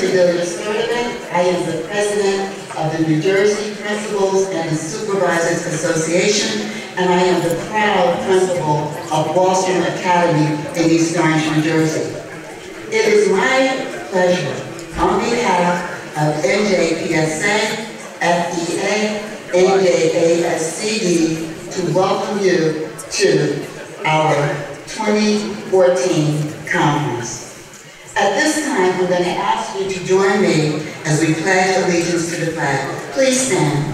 to Village Tournament. I am the president of the New Jersey Principals and Supervisors Association, and I am the proud principal of Boston Academy in East Orange, New Jersey. It is my pleasure, on behalf of NJPSA, FEA, NJASCD, to welcome you to our 2014 conference. At this time, I'm going to ask you to join me as we pledge allegiance to the flag. Please stand.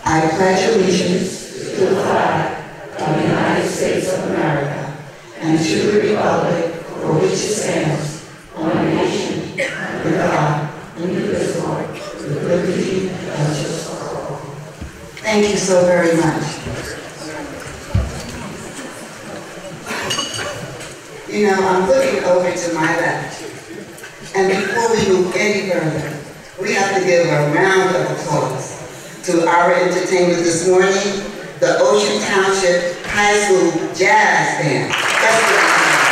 I pledge allegiance to the flag of the United States of America and to the republic for which it stands, one nation, under God, indivisible, with liberty and justice for all. Thank you so very much. You know, I'm looking over to my left, and before we move any further, we have to give a round of applause to our entertainment this morning, the Ocean Township High School Jazz Band. Let's give it a hand.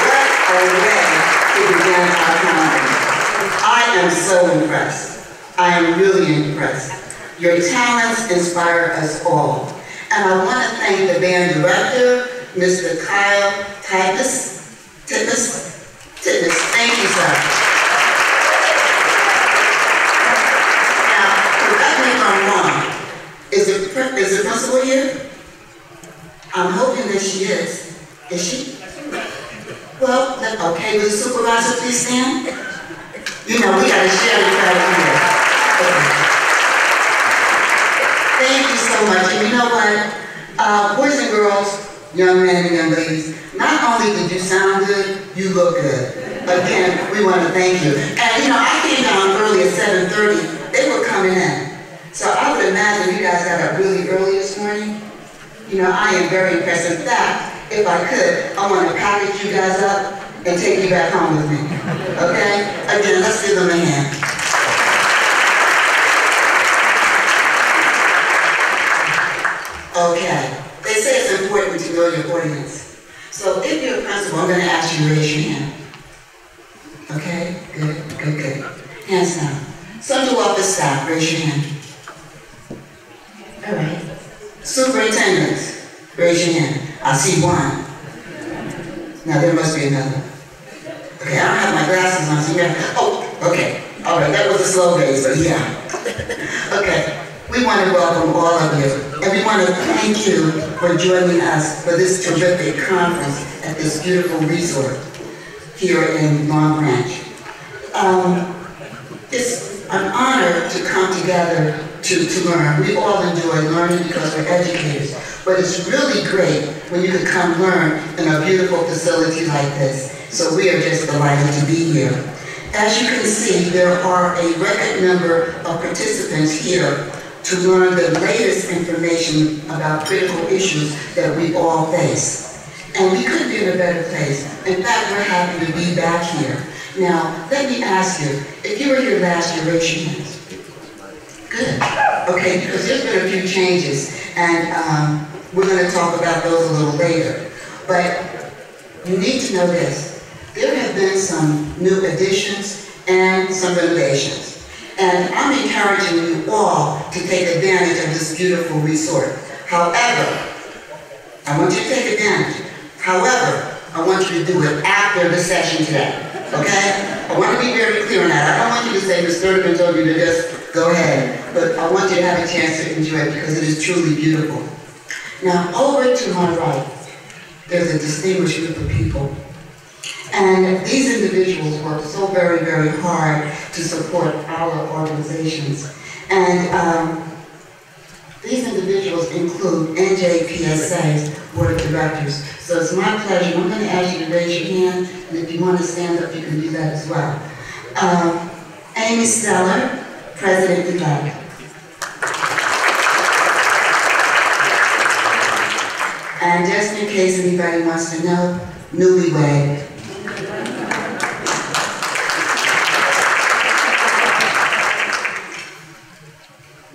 What a way to begin our conference. I am so impressed. I am really impressed. Your talents inspire us all. And I want to thank the band director, Mr. Kyle Titus. Thank you, sir. Now, correct me if I'm wrong. Is the principal here? I'm hoping that she is. Is she? Well, okay, will the supervisor please stand? You know, we got to share the credit here. Okay. Thank you so much. And you know what? Boys and girls, young men and young ladies, not only did you sound good, you look good. Again, we want to thank you. And you know, I came down early at 7:30. They were coming in. So I would imagine you guys got up really early this morning. You know, I am very impressed. In fact, if I could, I want to package you guys up and take you back home with me. Okay? Again, let's give them a hand. Okay, they say it's important to know your audience. So if you're a principal, I'm going to ask you to raise your hand. Okay, good. Hands down. Central office staff, raise your hand. All right. Superintendents, raise your hand. I see one. Now there must be another. Okay, I don't have my glasses on, so you have to, oh, okay. All right, that was a slow days, but yeah. Okay. We want to welcome all of you, and we want to thank you for joining us for this terrific conference at this beautiful resort here in Long Branch. It's an honor to come together to learn. We all enjoy learning because we're educators, but it's really great when you can come learn in a beautiful facility like this. So we are just delighted to be here. As you can see, there are a record number of participants here to learn the latest information about critical issues that we all face. And we couldn't be in a better place. In fact, we're happy to be back here. Now, let me ask you, if you were here last year, raise your hands. Good. Okay, because there's been a few changes, and we're going to talk about those a little later. But you need to know this. There have been some new additions and some renovations. And I'm encouraging you all to take advantage of this beautiful resort. However, I want you to take advantage. However, I want you to do it after the session today, okay? I want to be very clear on that. I don't want you to say, Ms. Thurman told you to just go ahead, but I want you to have a chance to enjoy it because it is truly beautiful. Now, over to my right, there's a distinguished group of people. And these individuals work so very, very hard to support our organizations. And these individuals include NJPSA's Board of Directors. So it's my pleasure. I'm going to ask you to raise your hand, and if you want to stand up, you can do that as well. Amy Steller, President-elect. And just in case anybody wants to know, newlywed.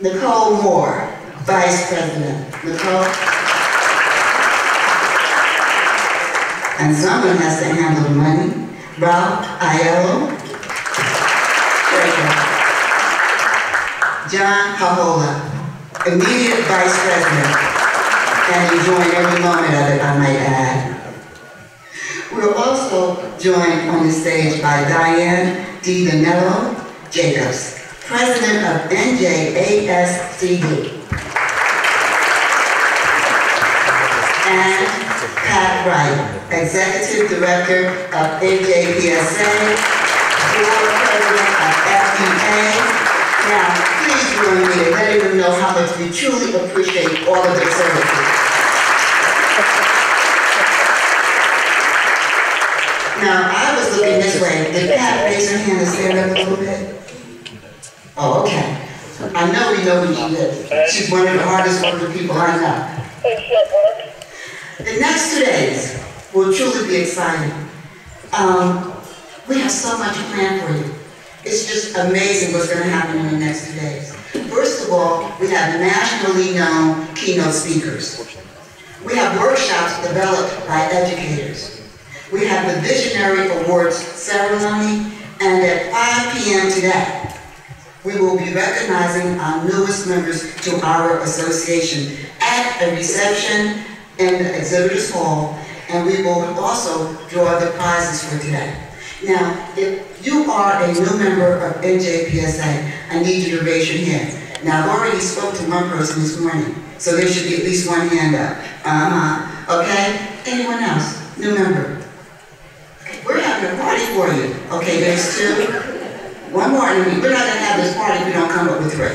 Nicole Moore, Vice President. Nicole? And someone has to handle the money. Rob Aiello. John Hahola, immediate vice president, and enjoying every moment of it, I might add. We're also joined on the stage by Diane D. Danello Jacobs, president of NJASCD, and Pat Wright, executive director of NJPSA, board president of FDA. Now, please join me in letting them know how much we truly appreciate all of their services. Now, I was looking this way. Did Pat raise her hand and stand up a little bit? Oh, okay. I know we know who she is. She's one of the hardest working people I know. The next 2 days will truly be exciting. We have so much planned for you. It's just amazing what's going to happen in the next 2 days. First of all, we have nationally known keynote speakers. We have workshops developed by educators. We have the Visionary Awards ceremony, and at 5 p.m. today, we will be recognizing our newest members to our association at a reception in the exhibitors hall, and we will also draw the prizes for today. Now, if you are a new member of NJPSA, I need you to raise your hand. Now, I've already spoke to one person this morning, so there should be at least one hand up. Okay? Anyone else? New member? Okay, we're having a party for you. Okay, there's 2. One more. We're not going to have this party if we don't come up with 3.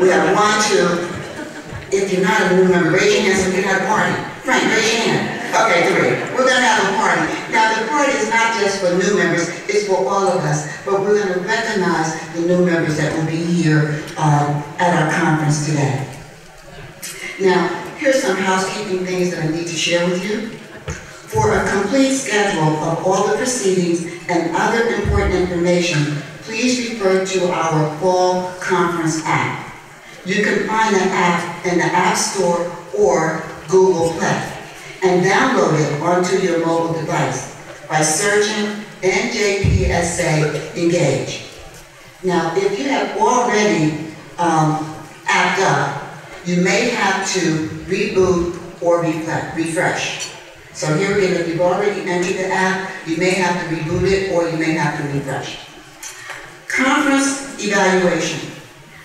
We have 1, 2. If you're not a new member, raise your hand so we can have a party. Frank, raise your hand. Okay, 3. We're going to have a party. Now, the party is not just for new members, it's for all of us, but we're going to recognize the new members that will be here at our conference today. Now, here's some housekeeping things that I need to share with you. For a complete schedule of all the proceedings and other important information, please refer to our fall conference app. You can find the app in the App Store or Google Play, and download it onto your mobile device by searching NJPSA Engage. Now, if you have already apped up, you may have to reboot or refresh. So here again, if you've already entered the app, you may have to reboot it or you may have to refresh. Conference evaluation.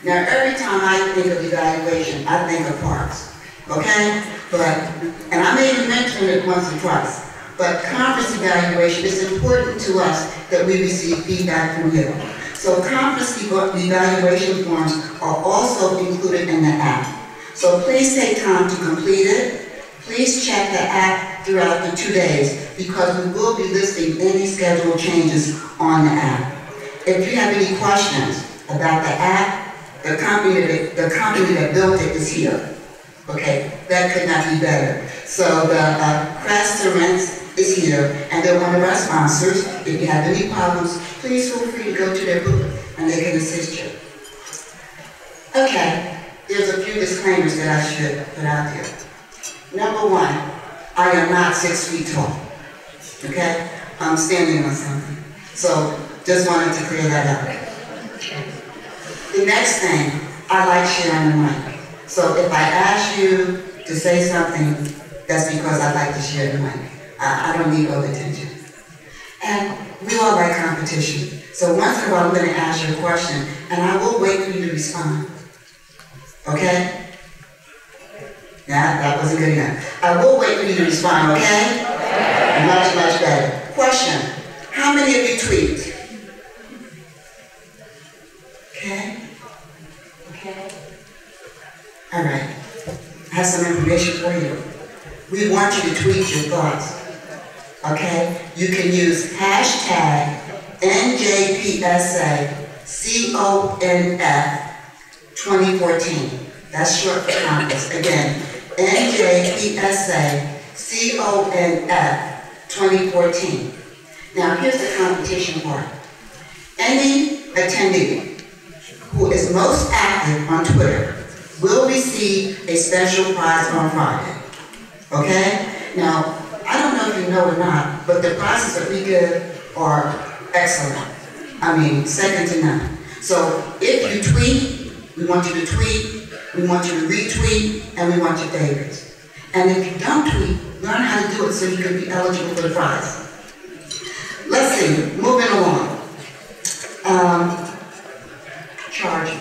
Now, every time I think of evaluation, I think of parks. Okay? And I may even mention it once or twice, but conference evaluation is important to us that we receive feedback from you. So conference evaluation forms are also included in the app. So please take time to complete it. Please check the app throughout the 2 days because we will be listing any schedule changes on the app. If you have any questions about the app, the company that built it is here. Okay, that could not be better. So the Crest Rents is here, and they're one of our sponsors. If you have any problems, please feel free to go to their booth, and they can assist you. Okay, there's a few disclaimers that I should put out there. Number 1, I am not 6 feet tall. Okay, I'm standing on something. So just wanted to clear that up. The next thing, I like sharing the mic. So if I ask you to say something, that's because I like to share the mic. I don't need all the attention. And we all like competition. So once in a while, I'm going to ask you a question, and I will wait for you to respond. Okay? Nah, that wasn't good enough. I will wait for you to respond, okay? Much, much better. Question. How many of you tweet? Okay? Okay? All right. I have some information for you. We want you to tweet your thoughts. Okay? You can use hashtag NJPSA CONF 2014. That's short for Congress. Again, NJPSA CONF 2014. Now here's the competition part. Any attendee who is most active on Twitter will receive a special prize on Friday. Okay? Now, I don't know if you know or not, but the prizes that we give are excellent. I mean, second to none. So if you tweet, we want you to tweet, we want you to retweet, and we want your favorites. And if you don't tweet, learn how to do it so you can be eligible for the prize. Let's see, moving along. Charging.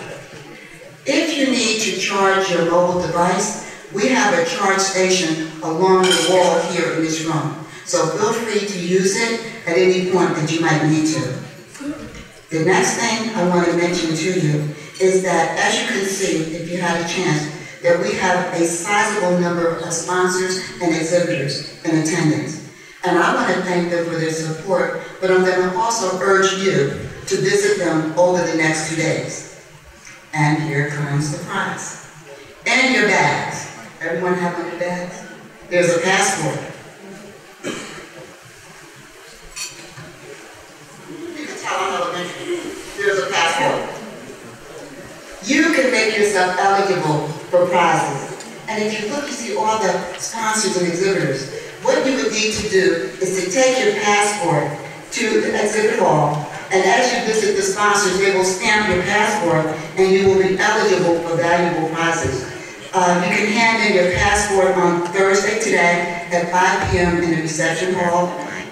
If you need to charge your mobile device, we have a charge station along the wall here in this room. So feel free to use it at any point that you might need to. The next thing I want to mention to you is that, as you can see, if you had a chance, that we have a sizable number of sponsors and exhibitors in attendance. And I want to thank them for their support, but I'm going to also urge you to visit them over the next 2 days. And here comes the prize. And your bags. Everyone have on your bags? There's a passport. You can tell I'm elementary. There's a passport. You can make yourself eligible for prizes. And if you look, you see all the sponsors and exhibitors. What you would need to do is to take your passport to the exhibit hall, and as you visit the sponsors, they will stamp your passport and you will be eligible for valuable prizes. You can hand in your passport on Thursday today at 5 p.m. in the reception hall,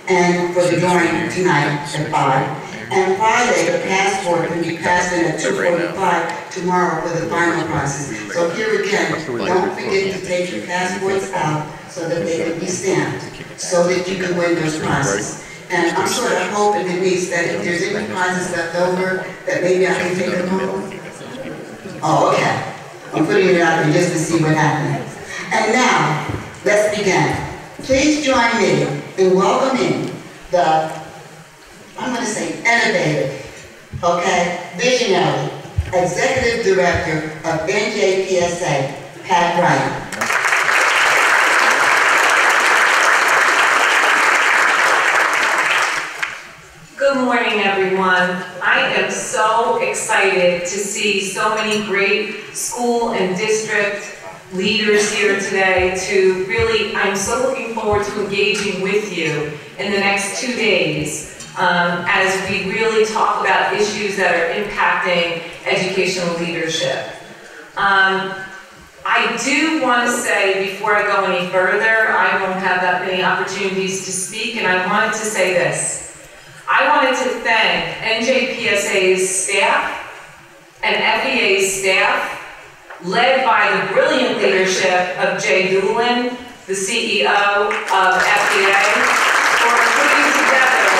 and for the drawing tonight at 5. And Friday, the passport can be passed in at 2:45 tomorrow for the final prizes. So here again, don't forget to take your passports out so that they can be stamped, so that you can win those prizes. And I'm sort of hoping, Denise, that if there's any prizes left over, that maybe I can take them home. Oh, okay. I'm putting it out there just to see what happens. And now, let's begin. Please join me in welcoming the, I'm going to say innovative, okay, visionary, executive director of NJPSA, Pat Wright. Good morning, everyone. I am so excited to see so many great school and district leaders here today. I'm so looking forward to engaging with you in the next 2 days as we really talk about issues that are impacting educational leadership. I do want to say, before I go any further, I won't have that many opportunities to speak, and I wanted to say this. I wanted to thank NJPSA's staff and FEA's staff, led by the brilliant leadership of Jay Doolin, the CEO of FEA, for putting together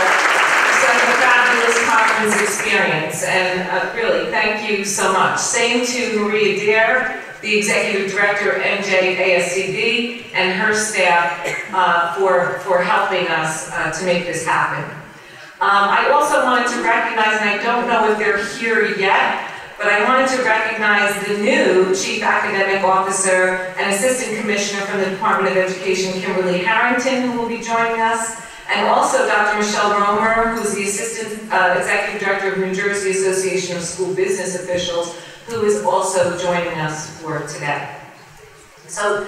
such a fabulous conference experience. And really, thank you so much. Same to Maria Dare, the Executive Director of NJASCB, and her staff for helping us to make this happen. I also wanted to recognize, and I don't know if they're here yet, but I wanted to recognize the new Chief Academic Officer and Assistant Commissioner from the Department of Education, Kimberly Harrington, who will be joining us, and also Dr. Michelle Romer, who's the Assistant Executive Director of New Jersey Association of School Business Officials, who is also joining us for today. So,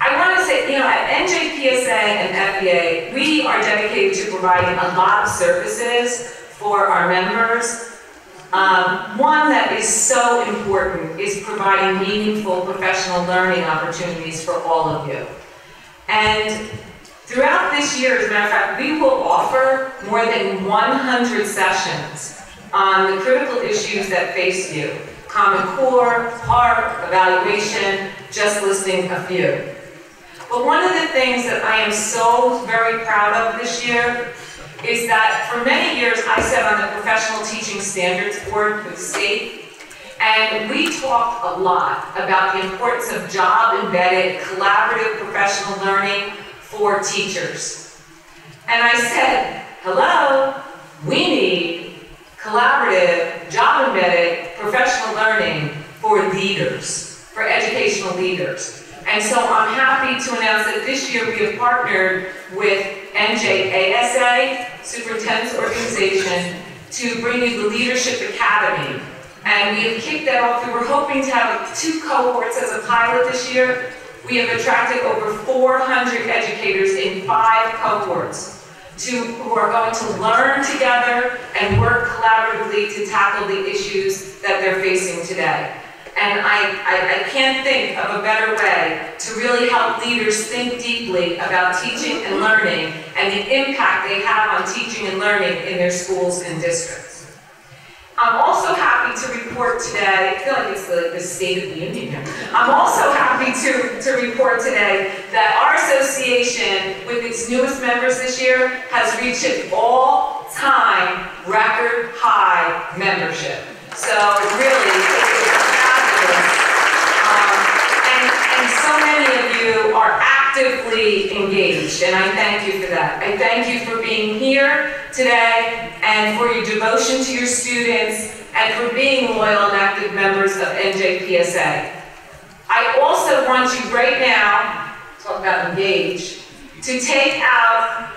I want to say, at NJPSA and FEA, we are dedicated to providing a lot of services for our members. One that is so important is providing meaningful professional learning opportunities for all of you. And throughout this year, as a matter of fact, we will offer more than 100 sessions on the critical issues that face you. Common Core, HARP, evaluation, just listing a few. But one of the things that I am so very proud of this year is that for many years I sat on the Professional Teaching Standards Board with the state, and we talked a lot about the importance of job-embedded, collaborative professional learning for teachers. And I said, hello, we need collaborative, job-embedded professional learning for leaders, for educational leaders. And so I'm happy to announce that this year we have partnered with NJASA, Superintendent's Organization, to bring you the Leadership Academy. And we have kicked that off. We were hoping to have 2 cohorts as a pilot this year, We have attracted over 400 educators in 5 cohorts who are going to learn together and work collaboratively to tackle the issues that they're facing today. And I can't think of a better way to really help leaders think deeply about teaching and learning and the impact they have on teaching and learning in their schools and districts. I'm also happy to report today, I feel like it's the State of the Union here. I'm also happy to report today that our association, with its newest members this year, has reached an all-time record high membership. So really, it's fabulous. And so many of you are actively engaged, and I thank you for that. I thank you for being here today and for your devotion to your students and for being loyal and active members of NJPSA. I also want you right now, talk about engage, to take out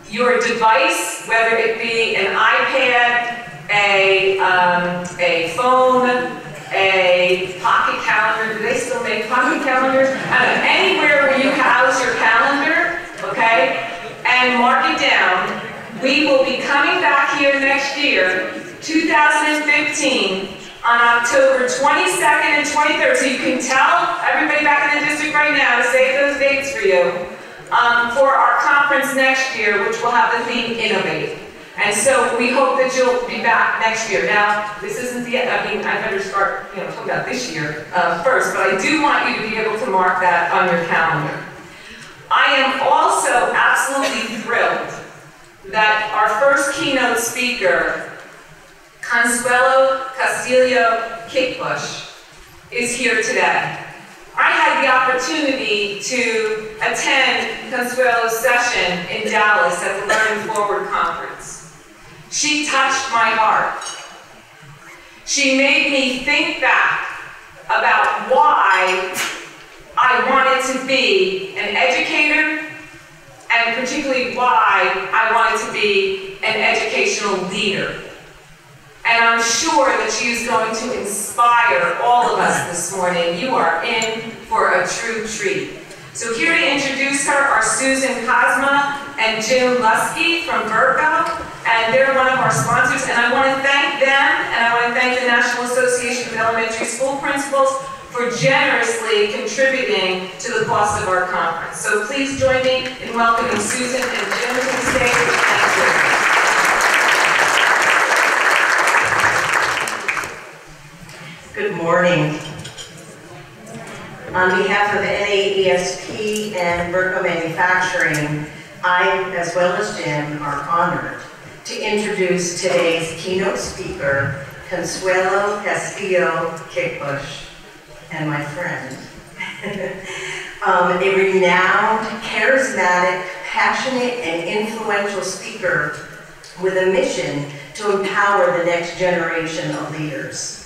your device, whether it be an iPad, a phone, a pocket calendar. Do they still make pocket calendars? Anywhere where you house your calendar, okay? And mark it down. We will be coming back here next year, 2015, on October 22nd and 23rd. So you can tell everybody back in the district right now to save those dates for you, for our conference next year, which will have the theme Innovate. And so we hope that you'll be back next year. Now, this isn't the end. I mean, I better start, talking about this year first, but I do want you to be able to mark that on your calendar. I am also absolutely thrilled that our first keynote speaker, Consuelo Castillo Kickbusch, is here today. I had the opportunity to attend Consuelo's session in Dallas at the Learning Forward Conference. She touched my heart. She made me think back about why I wanted to be an educator, and particularly why I wanted to be an educational leader. And I'm sure that she's going to inspire all of us this morning. You are in for a true treat. So here to introduce her are Susan Cosma and Jim Lusky from Virgo, and they're one of our sponsors. And I want to thank them, and I want to thank the National Association of Elementary School Principals for generously contributing to the cost of our conference. So please join me in welcoming Susan and Jim to the stage. Thank you. Good morning. On behalf of NAESP and Virgo Manufacturing, I, as well as Jim, are honored to introduce today's keynote speaker, Consuelo Castillo Kickbusch, and my friend. A renowned, charismatic, passionate, and influential speaker with a mission to empower the next generation of leaders.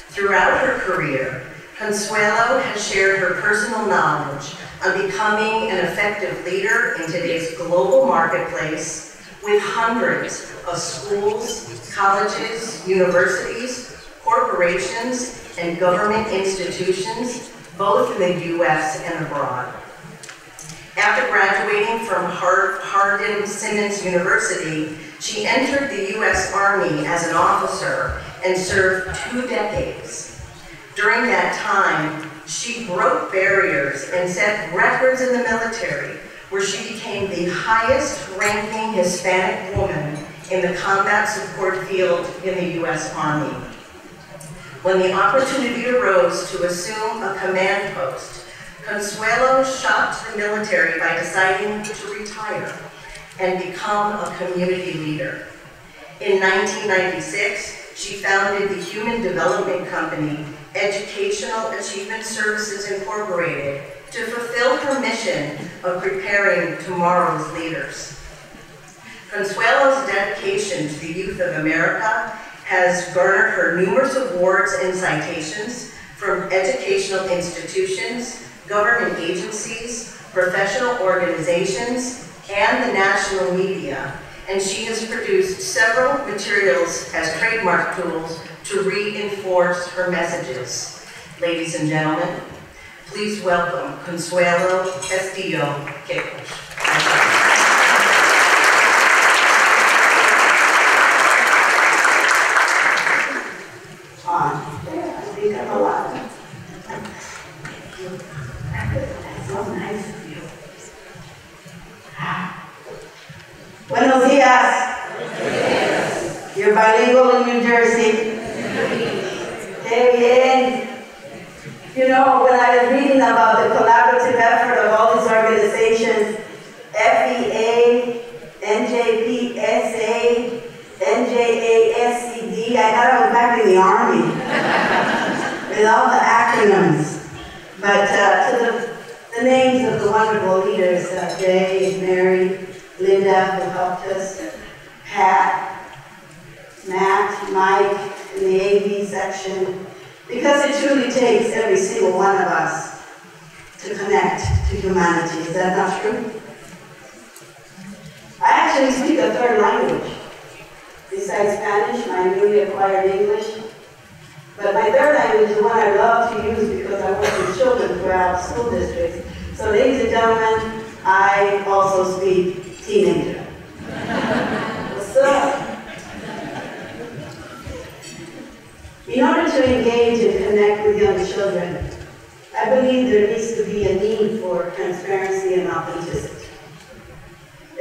Throughout her career, Consuelo has shared her personal knowledge on becoming an effective leader in today's global marketplace with hundreds of schools, colleges, universities, corporations, and government institutions, both in the U.S. and abroad. After graduating from Hardin-Simmons University, she entered the U.S. Army as an officer and served 2 decades. During that time, she broke barriers and set records in the military, where she became the highest-ranking Hispanic woman in the combat support field in the U.S. Army. When the opportunity arose to assume a command post, Consuelo shocked the military by deciding to retire and become a community leader. In 1996, she founded the human development company, Educational Achievement Services Incorporated, to fulfill her mission of preparing tomorrow's leaders. Consuelo's dedication to the youth of America has garnered her numerous awards and citations from educational institutions, government agencies, professional organizations, and the national media, and she has produced several materials as trademark tools to reinforce her messages. Ladies and gentlemen, Please welcome Consuelo, Castillo, Kickbusch. Buenos días. You're bilingual in New Jersey. Qué bien. You know, when I was reading about the collaborative effort of all these organizations, FEA, NJPSA, NJASCD, I thought I was back in the Army with all the acronyms. But to the names of the wonderful leaders, Jay, Mary, Linda, who helped us, Pat, Matt, Mike, in the AV section, because it truly takes every single one of us to connect to humanity. Is that not true? I actually speak a third language. Besides Spanish, my newly acquired English. But my third language is the one I love to use because I work with children throughout school districts. So ladies and gentlemen, I also speak teenager. What's up? In order to engage and connect with young children, I believe there needs to be a need for transparency and authenticity.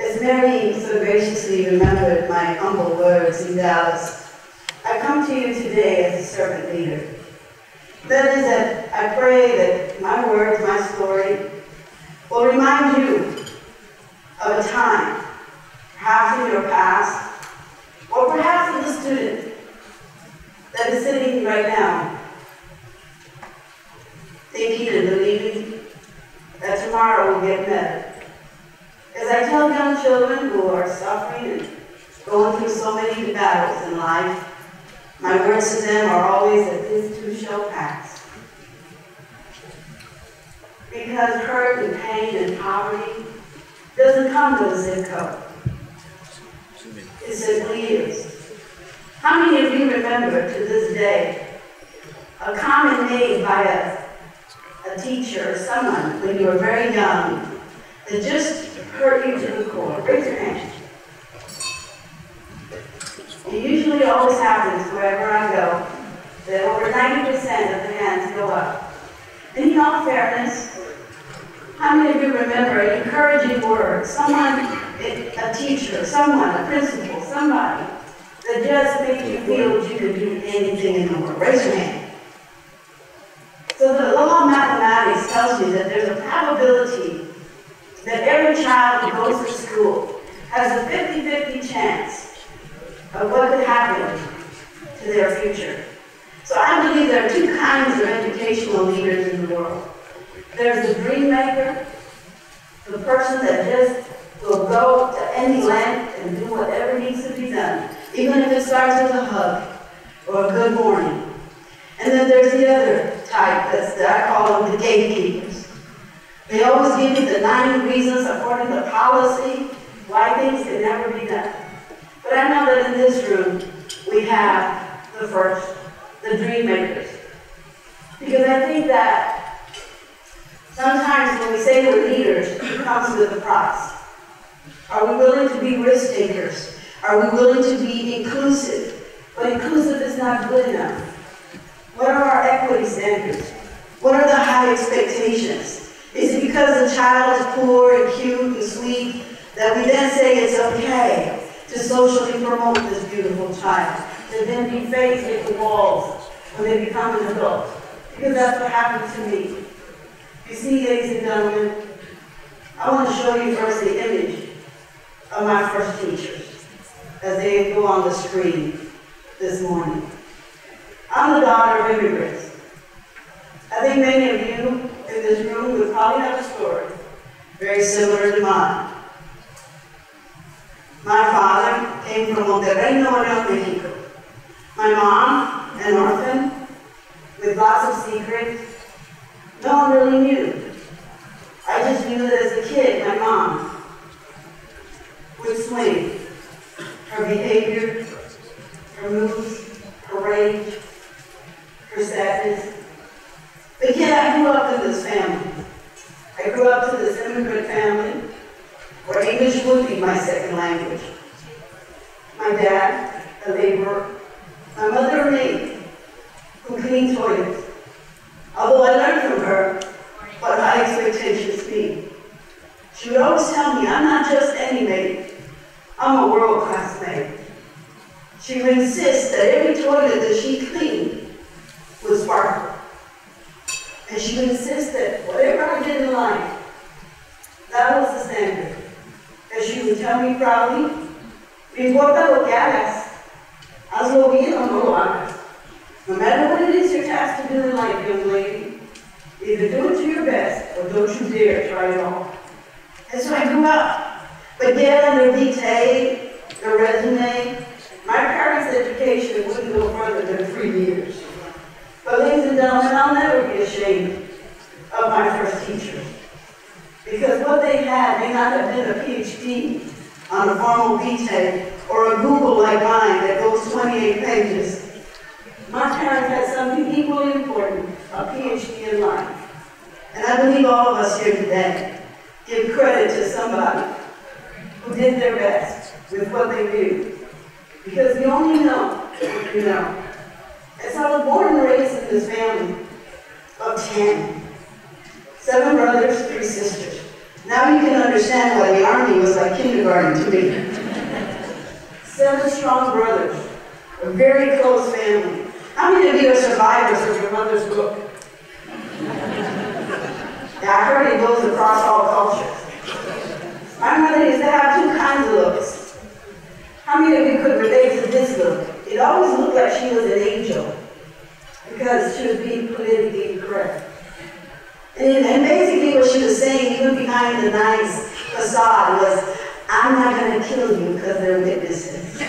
As Mary so graciously remembered my humble words in Dallas, I come to you today as a servant leader. That is that I pray that my words, my story, will remind you of a time, perhaps in your past, or perhaps as a student that is sitting right now, thinking and believing that tomorrow will get better. As I tell young children who are suffering and going through so many battles in life, my words to them are always that this too shall pass. Because hurt and pain and poverty doesn't come with a zip code. It simply is. How many of you remember to this day a comment made by a teacher or someone when you were very young that just hurt you to the core? Raise your hand. It usually always happens wherever I go that over 90% of the hands go up. And in all fairness, how many of you remember an encouraging word, someone, a teacher, someone, a principal, somebody, that just made you feel that you could do anything in the world? Raise your hand. So the law of mathematics tells you that there's a probability that every child who goes to school has a 50-50 chance of what could happen to their future. So I believe there are two kinds of educational leaders in the world. There's the dream maker, the person that just will go to any length and do whatever needs to be done, even if it starts with a hug or a good morning. And then there's the other type, I call them the gatekeepers. They always give you the 90 reasons according to policy why things can never be done. But I know that in this room, we have the first, the dream makers. Because I think that sometimes when we say we're leaders, it comes with a price. Are we willing to be risk takers? Are we willing to be inclusive? But inclusive is not good enough. What are our equity standards? What are the high expectations? Is it because the child is poor and cute and sweet that we then say it's okay to socially promote this beautiful child, to then deface with the walls when they become an adult? Because that's what happened to me. You see, ladies and gentlemen, I want to show you first the image of my first teachers as they go on the screen this morning. I'm the daughter of immigrants. I think many of you in this room would probably have a story very similar to mine. My father came from Monterrey, Nuevo León, Mexico. My mom, an orphan, with lots of secrets. No one really knew. I just knew that as a kid, my mom would swing. Her behavior, her moves, her rage, her sadness. But yet I I grew up in this family. I grew up to this immigrant family where English would be my second language. My dad, a laborer. My mother, a maid, who cleaned toilets. Although I learned from her what high expectations mean. She would always tell me, I'm not just any maid, I'm a world-class maid. She would insist that every toilet that she cleaned would sparkle. And she would insist that whatever I did in life, that was the standard. And she would tell me proudly, no importa lo que hagas, hazlo bien o no lo hagas. No matter what it is you're tasked to do in life, young lady, either do it to your best or don't you dare try it all. And so I grew up. But yet on their detail, their resume, my parents' education wouldn't go further than 3 years. But ladies and gentlemen, I'll never be ashamed of my first teachers. Because what they had may not have been a PhD on a formal detail or a Google like mine that goes 28 pages. My parents had something equally important, a PhD in life. And I believe all of us here today give credit to somebody who did their best with what they knew. Because you only know what you know. And so I was born and raised in this family of 10. 7 brothers, 3 sisters. Now you can understand why the Army was like kindergarten to me. 7 strong brothers, a very close family. How many of you are survivors of your mother's book? Yeah, I heard it goes across all cultures. My mother used to have 2 kinds of looks. How many of you could relate to this look? It always looked like she was an angel because she was being politically incorrect. And basically what she was saying, even behind the nice facade, was, I'm not going to kill you because they're witnesses.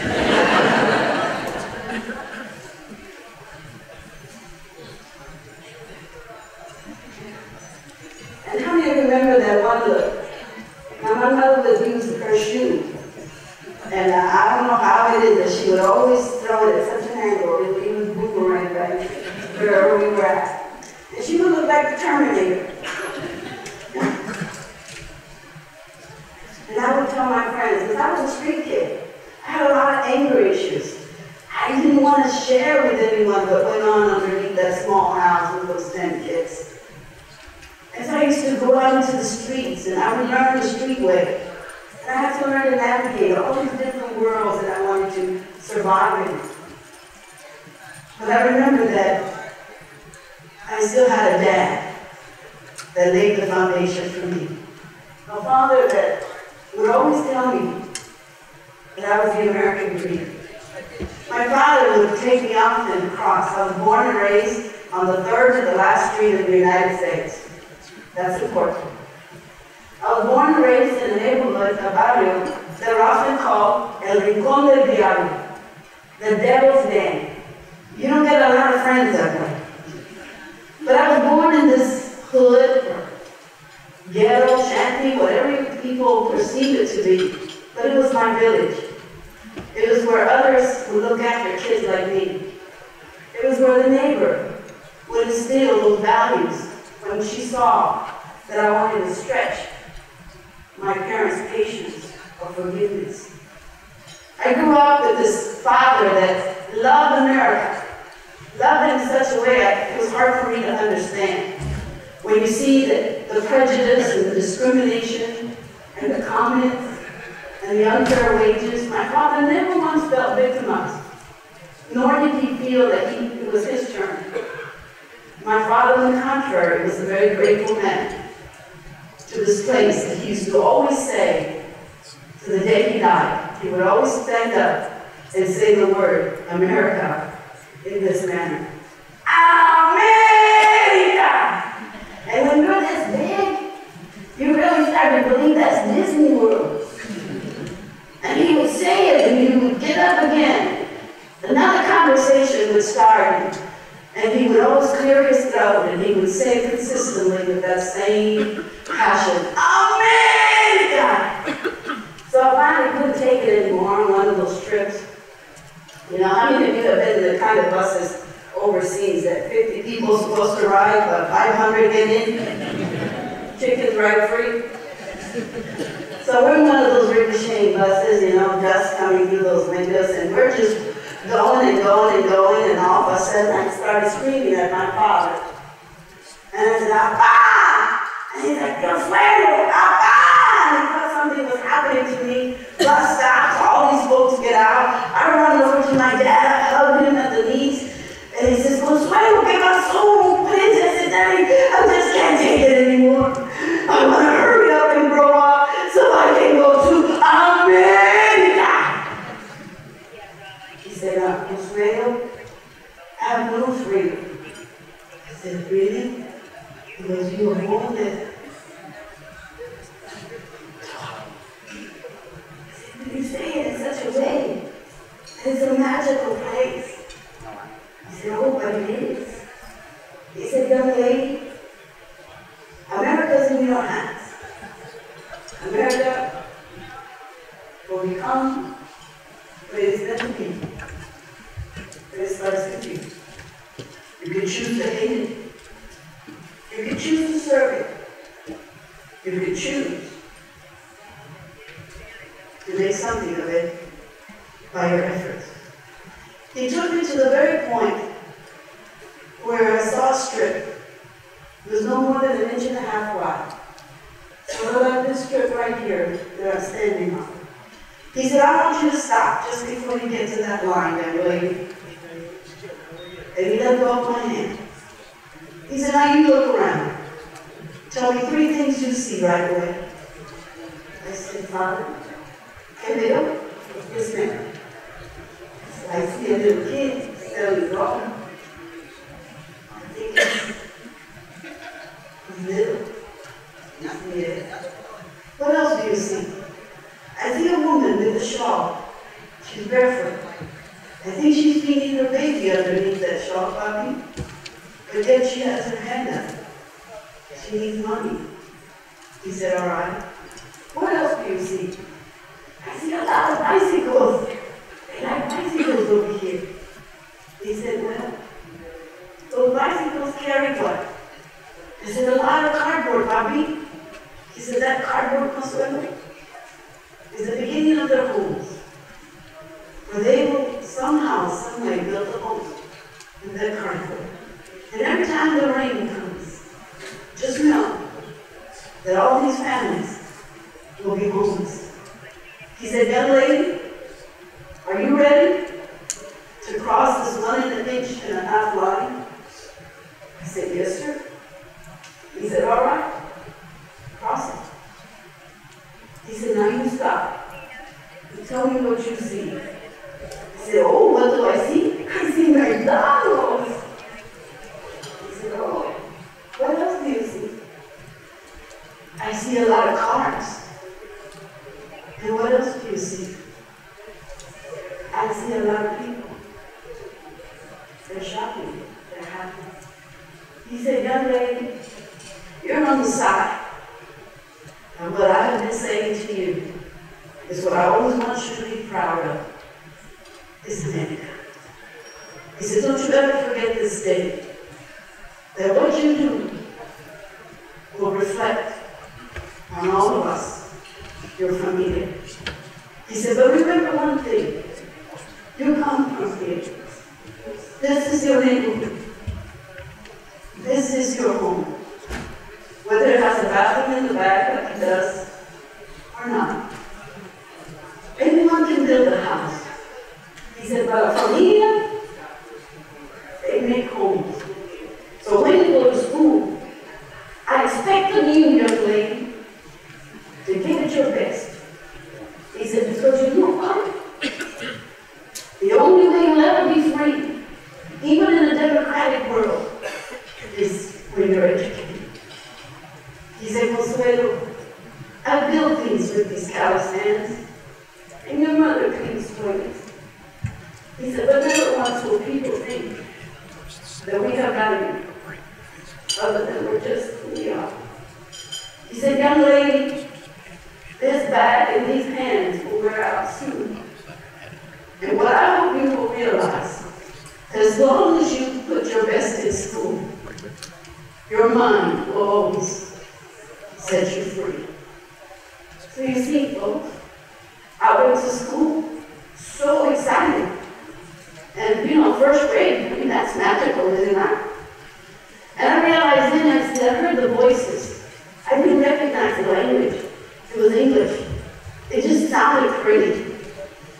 And how many of you remember that one look? Now my mother was using her shoe. And I don't know how it is that she would always throw it at such an angle, it would even boomerang back wherever we were at. And she would look like the Terminator. And I would tell my friends, because I was a street kid, I had a lot of anger issues. I didn't want to share with anyone what went on underneath that small house with those 10 kids. And so I used to go out into the streets, and I would learn the street way. And I had to learn to navigate all these different worlds that I wanted to survive in. But I remember that I still had a dad that laid the foundation for me. A father that would always tell me that I was the American dream. My father would take me often across. I was born and raised on the 3rd to the last street of the United States. That's important. I was born and raised in a neighborhood, a barrio, that are often called El Rincón del Diablo, the devil's den. You don't get a lot of friends that way. But I was born in this hood, or ghetto, shanty, whatever people perceive it to be, but it was my village. It was where others would look after kids like me. It was where the neighbor would instill those values when she saw that I wanted to stretch my parents' patience or forgiveness. I grew up with this father that loved America, loved it in such a way it was hard for me to understand. When you see the prejudice and the discrimination and the comments and the unfair wages, my father never once felt victimized, nor did he feel that it was his turn. My father, on the contrary, was a very grateful man to this place that he used to always say, to the day he died, he would always stand up and say the word, America, in this manner. America! And when you're this big, you really start to believe that's Disney World. And he would say it, and he would get up again. Another conversation would start, and he would always clear his throat, and he would say consistently with that same passion, America! So I finally couldn't take it anymore on one of those trips. You know, how many of you have been in the kind of buses overseas that 50 people are supposed to ride, but 500 get in. Chickens ride free. So we're in one of those ricocheting buses, you know, dust coming through those windows, and we're just going and going and going, and all of a sudden I started screaming at my father. And I said, "Appa!" And he's like, "Consuelo, Appa!" And he thought something was happening to me. Bus stops, all these folks get out. I run over to my dad, I hug him at the knees, and he says, "Consuelo, ¿qué pasó? Please," I said, "Daddy, I just can't take it anymore. I want to hurry up and grow up so I can go to America." He said, "Consuelo, I have no freedom." I said, "Really?" Because you were born there. You say it in such a way. It's a magical place. He said, "Oh, but it is." He said, "Young lady, America's in your hands. America will become what it is meant to be. What it starts to be. You can choose to hate it. You can choose to serve it. You can choose to make something of it by your efforts." He took me to the very point where I saw a strip. It was no more than 1.5 inches wide. Sort of like this strip right here that I'm standing on. He said, "I want you to stop just before you get to that line, young lady." And he let go of my hand. He said, "Now you look around. Tell me 3 things you see right away." I said, "Father, Castillo, yes ma'am. I see a little kid selling water. I think he's little. Yeah. What else do you see? I see a woman with a shawl. She's barefoot. I think she's feeding her baby underneath that shawl, Bobby. But then she has her hand up. She needs money." He said, "All right. What else do you see?" "I see a lot of bicycles. They like bicycles over here." He said, "Well, those bicycles carry what?" I said, "A lot of cardboard, Bobby." He said, "That cardboard, Consuelo, is the beginning of their homes. Where they will somehow, someway build a home in that cardboard. And every time the rain comes, just know that all these families will be homeless." He said, "Young lady, are you ready to cross this 1.5 inch line?" I said, "Yes, sir." He said, "All right, cross it." He said, "Now you stop and tell me what you see." I said, "Oh, what do I see? I see McDonald's." He said, "Oh, what else do you see?" "I see a lot of cars." "And what else do you see?" "I see a lot of people. They're shopping. They're happy." He said, "Young lady, you're on the side. And what I have been saying to you is what I always want you to be proud of. Is America." He said, "Don't you ever forget this day, that what you do will reflect on all of us, your familia." He said, "But remember one thing, you come from here. This is your neighborhood. This is your home. Whether it has a bathroom in the back like it does or not. Anyone can build a house." He said, "But a familia, they make homes. So when you go to school, I expect of you, young lady, to give it your best." He said, "Because you know what? The only way you'll ever be free, even in a democratic world, is when you're educated." He said, "Consuelo, I build things with these callous hands, and your mother cleans toilets." He said, "But never once will people think that we have value, other than we're just who we are." He said, "Young lady, this bag and these hands will wear out soon. And what I hope you will realize, as long as you put her mind will always set you free. So you see, folks, I went to school so excited. And first grade, that's magical, isn't it? And I realized then as I heard the voices, I didn't recognize the language. It was English. It just sounded pretty.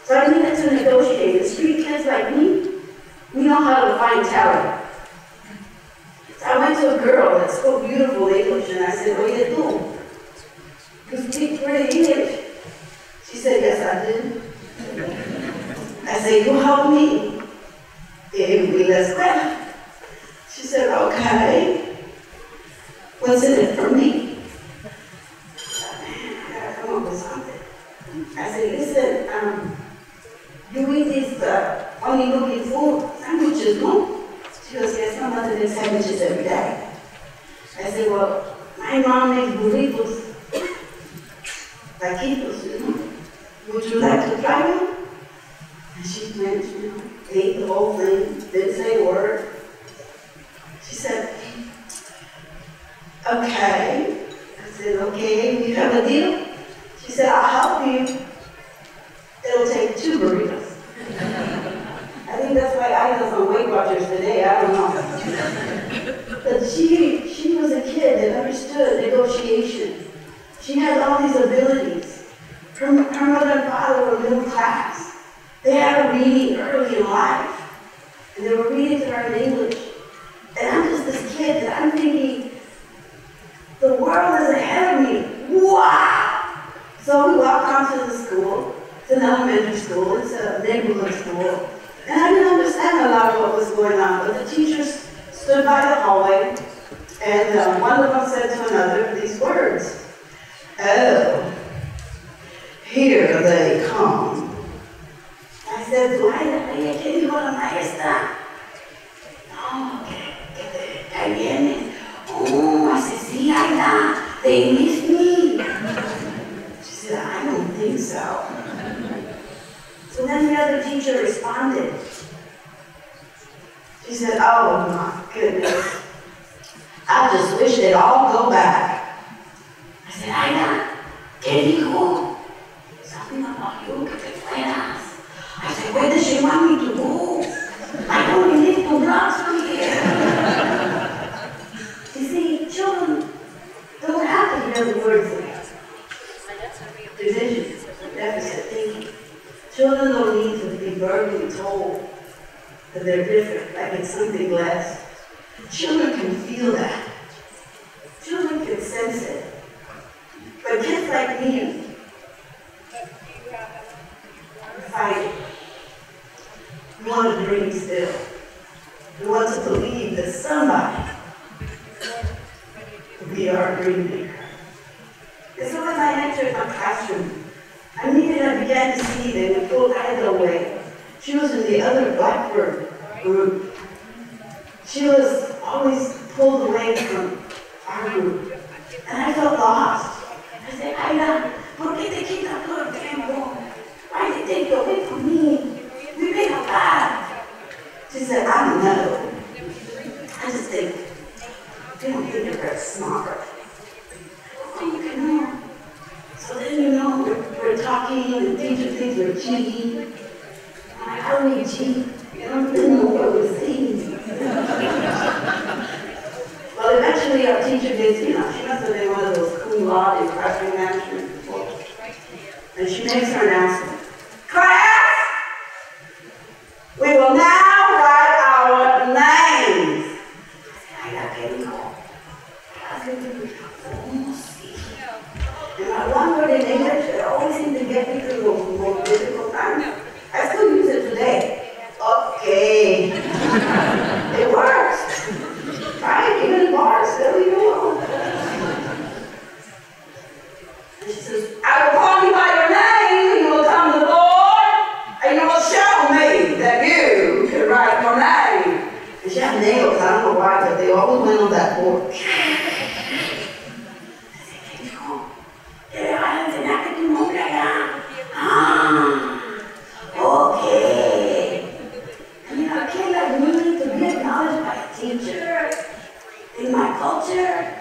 So I needed to negotiate. The street kids like me, we know how to find talent. So I went to a girl that spoke beautiful English, and I said, "Oye, tú, you speak pretty English?" She said, "Yes, I did." I said, "You help me in la escuela." She said, "Okay. What's in it for me?" I gotta come up with something. I said, "Listen, you eat these only looking food sandwiches, no?" She goes, "Yes, my mother makes sandwiches every day." I said, "Well, my mom makes burritos, taquitos, Would you like to try them?" And she went, ate the whole thing, didn't say a word. She said, "Okay." I said, "Okay, we have a deal?" She said, "I'll help you. It'll take 2 burritos." I think that's why I know some Weight Watchers today, I don't know. But she was a kid that understood negotiation. She had all these abilities. Her mother and father were middle class. They had her reading early in life. And they were reading to her in English. And I'm just this kid that I'm thinking, the world is ahead of me. Wow! So we walked onto the school. It's an elementary school. It's a neighborhood school. And I didn't understand a lot of what was going on, but the teachers stood by the hallway, and one of them said to another these words, "Oh, here they come." I said, "Ay, ¿qué dijo la maestra?" "No, que ahí vienen." "Oh," I said, "sí, Aida, they missed me." She said, "I don't think so." So then the other teacher responded. She said, "Oh my goodness, I just wish they'd all go back." I said, "Aida, ¿qué dijo?" "Something about you, que te fueras." I said, "Where does she want me to go? I only live 2 blocks from here." You see, children don't have to hear the words of division, deficit thinking. Children don't need to be verbally told that they're different, like it's something less. Children can feel that. Children can sense it. But kids like me fight. We want to dream still. We want to believe that somebody will be our dream maker. And so as I entered my classroom, I began to see that we pulled Ida away. She was in the other Blackbird group. She was always pulled away from our group. And I felt lost. I said, "Ida, ¿por qué te quitas todo el tiempo? Why did they take you away from me? We've been apart." She said, "I don't know. I just think, they don't think you're very smart." "Oh, you can know." So then, we're talking, and the teacher thinks we're cheating. I'm like, "How do we cheat? I don't even know what we're saying." Well, eventually our teacher did, she must have been one of those cum laude in classroom management before. And she makes her announcement. "Class, we will now write our names." I said, "I got to go." And my one word in English, it always seemed to get me through those more difficult times. I still use it today. Okay. It works. Right? Even in bars, still you know. And she says, "I will call you by your name, and you will come to the board, and you will show me that you can write your name." And she had nails, I don't know why, but they always went on that board.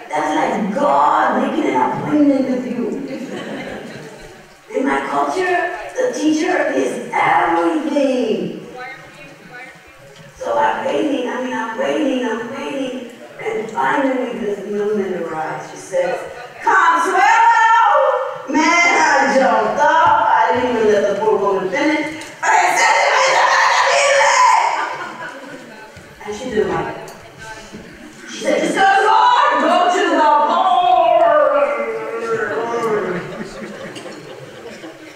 that's like God making an appointment with you. In my culture, the teacher is everything. So I'm waiting, and finally this woman arrives. She says, Consuelo! Man, I jumped up. I didn't even let the poor woman finish. But I said to myself, and she didn't like it. She said, just go to the Lord, go to the Lord.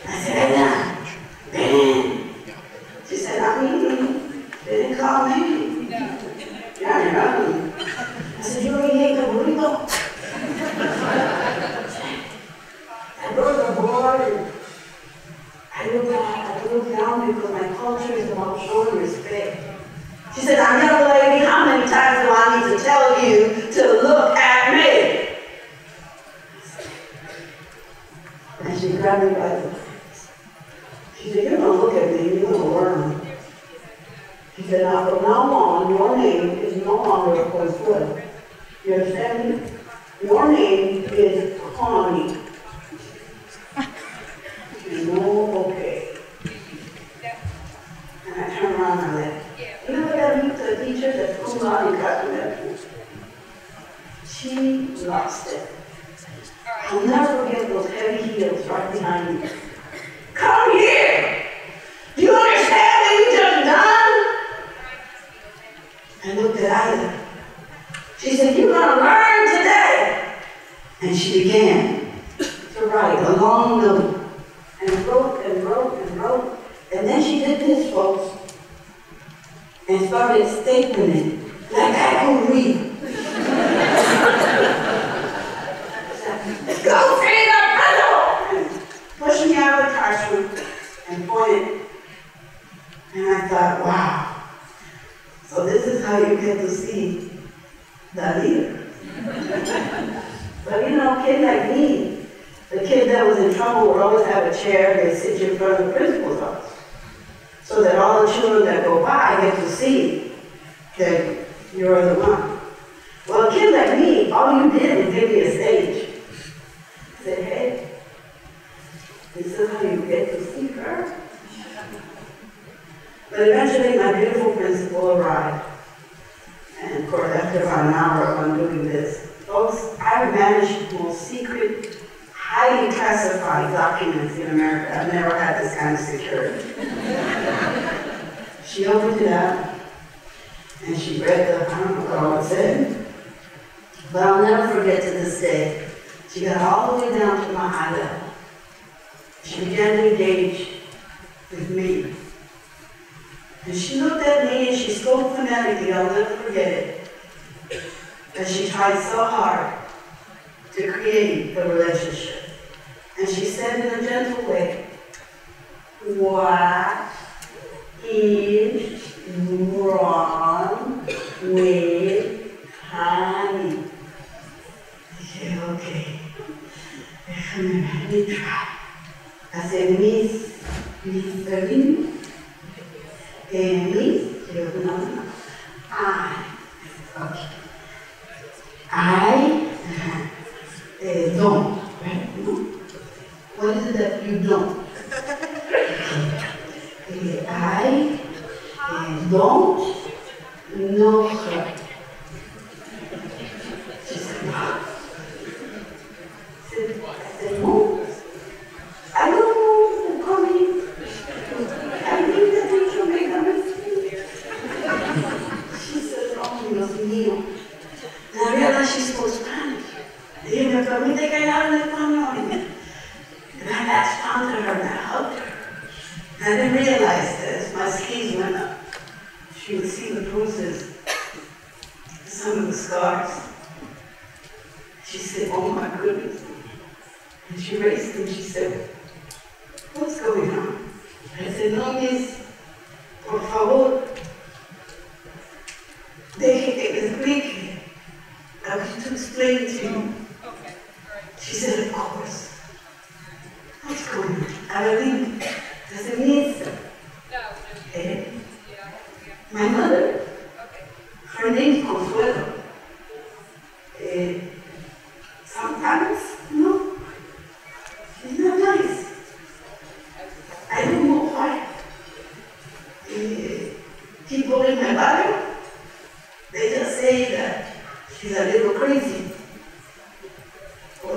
I said, Ben. She said, they didn't call me. Yeah. I said, you already ate the burrito? I go to the board and I look down because my culture is about showing respect. She said, now young lady, how many times do I need to tell you to look at me? And she grabbed me by the face. She said, you're going to look at me, you're going to learn. She said, now from now on, your name is no longer Consuelo. You understand me? Your name is Connie. No, okay. And I turned around and I left. You know what that means to a teacher that's come out and got medical? She lost it. I'll never forget those heavy heels right behind me. Come here! Do you understand what you just done? I looked at Ida. She said, you're going to learn today. And she began to write a long note. And wrote and wrote and wrote. And then she did this, folks. And started stapling it like I could read. Go see the principal! And pushed me out of the classroom and pointed. And I thought, wow. So this is how you get to see the leader. But you know, kids like me, the kid that was in trouble would always have a chair, they sit you in front of the principal's office. So that all the children that go by get to see that you're the one. Well, a kid like me, all you did was give me a stage. I said, hey, this is how you get to see her. But eventually my beautiful principal arrived. And of course, after about an hour of undoing this, folks, I managed the most secret, highly classified documents in America. I've never had this kind of security. She opened it up, and she read I don't know what all it said, but I'll never forget to this day. She got all the way down to my eye level. She began to engage with me. And she looked at me and she spoke phonetically, I'll never forget it. And she tried so hard to create the relationship. And she said in a gentle way, what is wrong with honey? I said, okay. Let me try. I said, Miss Verlin. Miss, she goes, no. Okay. Don't, right? No. What is it that you don't? I don't know her. She said, no. I said, no. I don't know who coming. I think that we should make a mistake. She said, oh, Dios mío. And I realized she spoke Spanish. Y me permite que hable español. And I latched onto her and I hugged her. And I didn't realize this. My skis went up. She would see the bruises, some of the scars. She said, oh my goodness. And she raised them. She said, what's going on? I said, no, Miss, por favor, deje que me explique. I want to explain to you. Okay. She said, of course. What's going on? Adeline, I said, Miss, my mother, her name is Consuelo.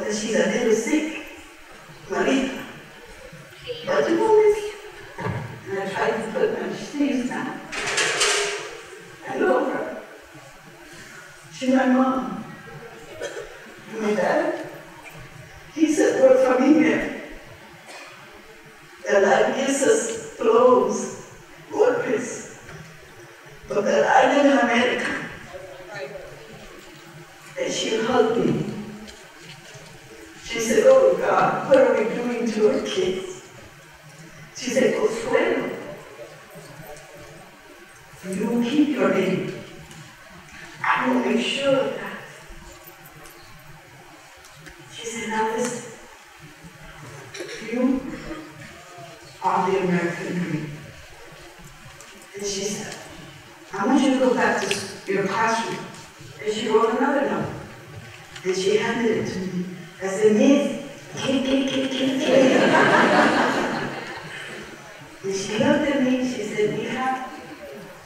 because she's a little sick. Marita, but you want this? And I tried to put my sleeves down. I love her. She's my mom. And my dad, he said, work from here. That life gives us blows, golpes, but that I live in America. And she hugged me. She said, oh God, what are we doing to our kids? She said, Consuelo, you keep your baby. I will make sure of that. She said, now listen, you are the American dream. And she said, I want you to go back to your classroom. And she wrote another note. And she handed it to me. I said, Miss, and she looked at me, she said, Mija,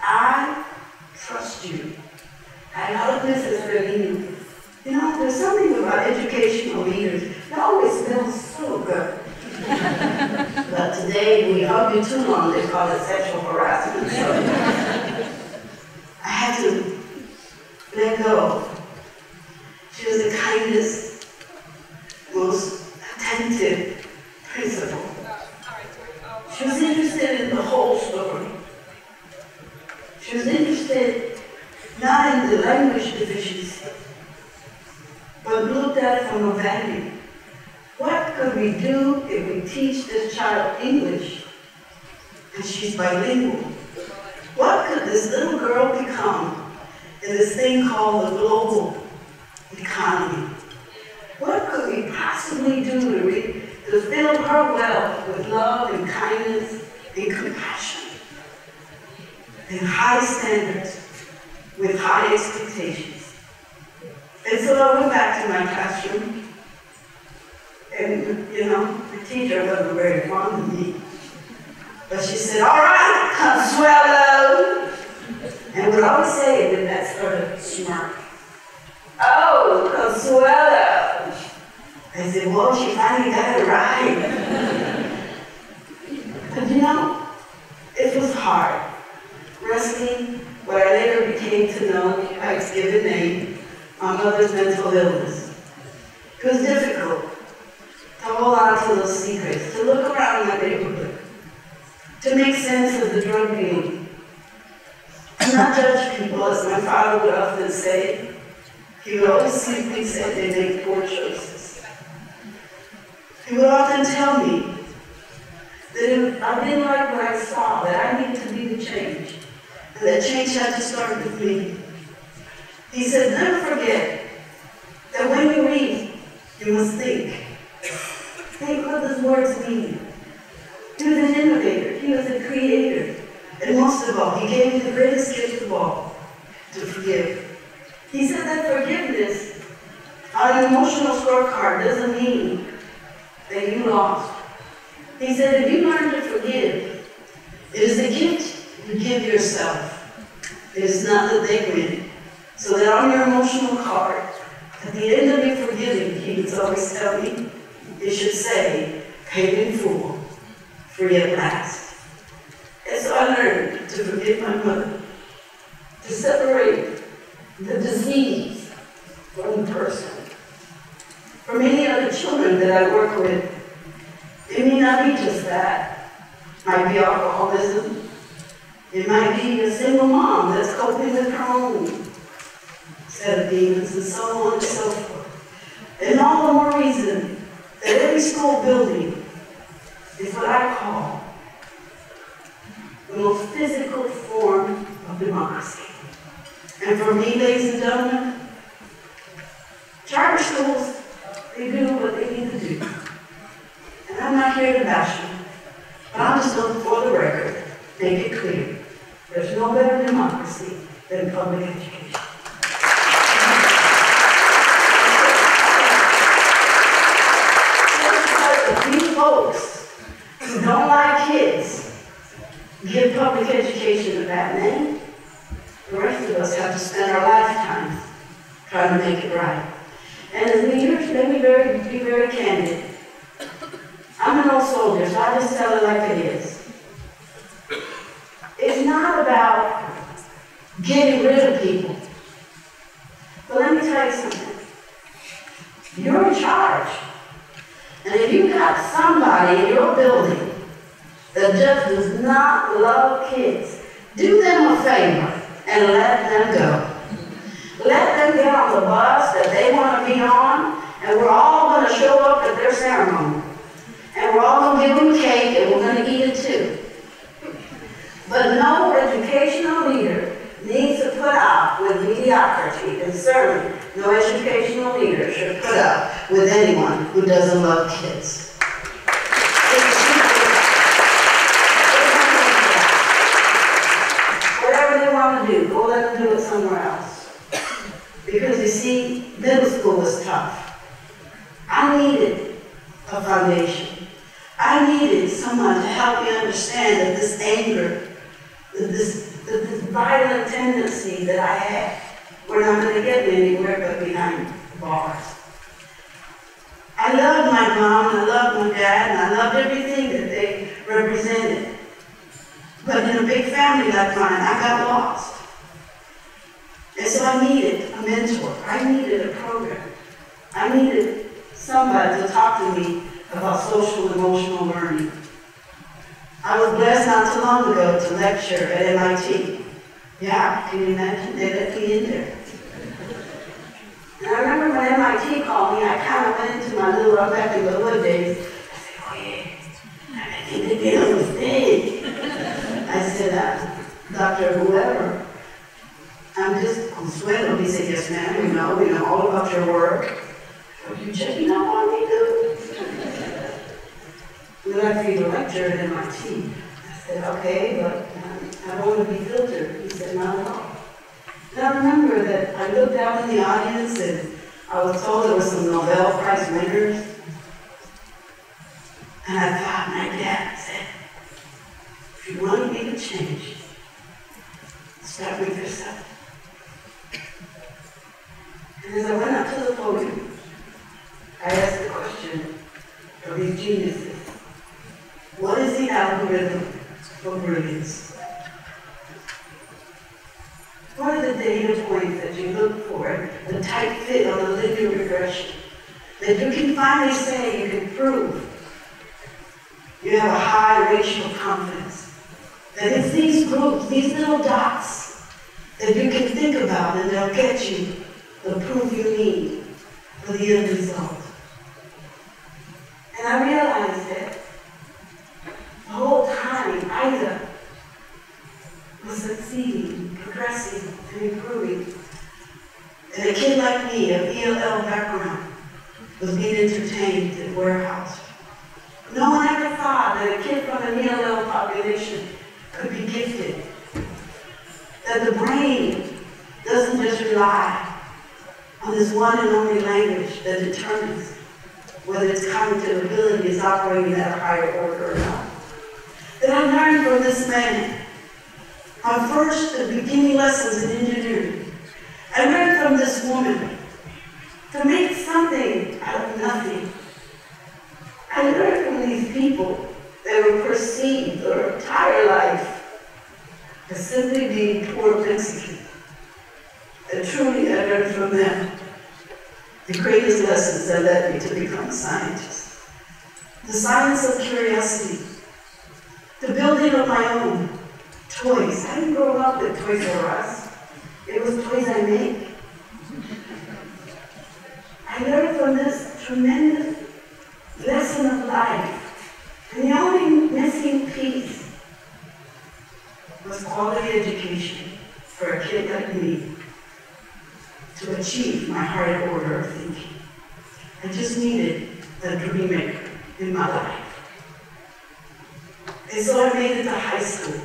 I trust you. I love Mrs. Berlin. You know, there's something about educational leaders that always smells so good. But today, we hug you too long, they call it sexual harassment. So I had to let go. She was the kindest, most attentive principal. She was interested in the whole story. She was interested not in the language deficiency, but looked at it from a value. What could we do if we teach this child English and she's bilingual? What could this little girl become in this thing called the global economy? What could we possibly do to fill her well with love and kindness and compassion and high standards with high expectations? And so I went back to my classroom, and you know, the teacher wasn't very fond of me. But she said, all right, Consuelo. And would always say it with that sort of smirk. Oh, Consuelo. I said, well, she finally got it right. But you know, it was hard. Wrestling, what I later became to know by its given name, my mother's mental illness. It was difficult to hold on to those secrets, to look around my neighborhood, to make sense of the drug dealing, to not judge people, as my father would often say. He would always simply say they make poor choices. He would often tell me that if I didn't like what I saw, that I needed to be the change, and that change had to start with me. He said, never forget that when you read, you must think. Think what those words mean. He was an innovator, he was a creator, and most of all, he gave me the greatest gift of all, to forgive. He said that forgiveness on an emotional scorecard doesn't mean that you lost. He said if you learn to forgive, it is a gift you give yourself. It is not that they win. So that on your emotional card, at the end of your forgiving, he would always tell me, it should say, paid in full, free at last. And so I learned to forgive my mother, to separate the disease from the person. For many other children that I work with, it may not be just that. It might be alcoholism. It might be a single mom that's coping with her own set of demons, and so on and so forth. And all the more reason that every school building is what I call the most physical form of democracy. And for me, ladies and gentlemen, charter schools, they do what they need to do. And I'm not here to bash them, but I'm just looking for the record, make it clear. There's no better democracy than public education. If you folks who don't like kids give public education a bad name, the rest of us have to spend our lifetimes trying to make it right. And as leaders, let me be very candid. I'm an old soldier, so I just tell it like it is. It's not about getting rid of people. But let me tell you something. You're in charge. And if you got somebody in your building that just does not love kids, do them a favor and let them go. Let them get on the bus that they want to be on, and we're all going to show up at their ceremony. And we're all going to give them cake, and we're going to eat it too. But no educational leader needs to put up with mediocrity, and certainly no educational leader should put up with anyone who doesn't love kids. Whatever they want to do, go let them do it somewhere else. Because you see, middle school was tough. I needed a foundation. I needed someone to help me understand that this anger, this violent tendency that I had, were not going to get me anywhere but behind bars. I loved my mom, and I loved my dad, and I loved everything that they represented. But in a big family like mine, I got lost. And so I needed a mentor. I needed a program. I needed somebody to talk to me about social and emotional learning. I was blessed not too long ago to lecture at MIT. Yeah, can you imagine? They let me in there. And I remember when MIT called me, I kind of went into my little back in the hood days. I said, oh yeah, I think they made a mistake. I said, Dr. Whoever, I'm just Consuelo. He said, yes ma'am, we know all about your work. Are you checking up on me, dude? We'd like for you to lecture at MIT. I said, okay, but I want to be filtered. He said, not at all. And I remember that I looked out in the audience and I was told there were some Nobel Prize winners. And I thought, my dad said, if you want to make a change, start with yourself. And as I went up to the podium, I asked the question of these geniuses, what is the algorithm for brilliance? What are the data points that you look for, the tight fit on the linear regression, that you can finally say, you can prove you have a high racial confidence, that it's these groups, these little dots, that you can think about and they'll get you the proof you need for the end result. And I realized that the whole time Ida was succeeding, progressing, and improving. And a kid like me, of ELL background, was being entertained in a warehouse. No one ever thought that a kid from an ELL population could be gifted. That the brain doesn't just rely on this one and only language that determines whether its cognitive ability is operating at a higher order or not. That I learned from this man, my first beginning lessons in engineering. I learned from this woman to make something out of nothing. I learned from these people that were perceived their entire life as simply being poor Mexican. And truly I learned from them the greatest lessons that led me to become a scientist. The science of curiosity, the building of my own toys. I didn't grow up with Toys R Us. It was toys I made. I learned from this tremendous lesson of life. And the only missing piece was quality education for a kid like me to achieve my higher order of thinking. I just needed a dream maker in my life. And so I made it to high school.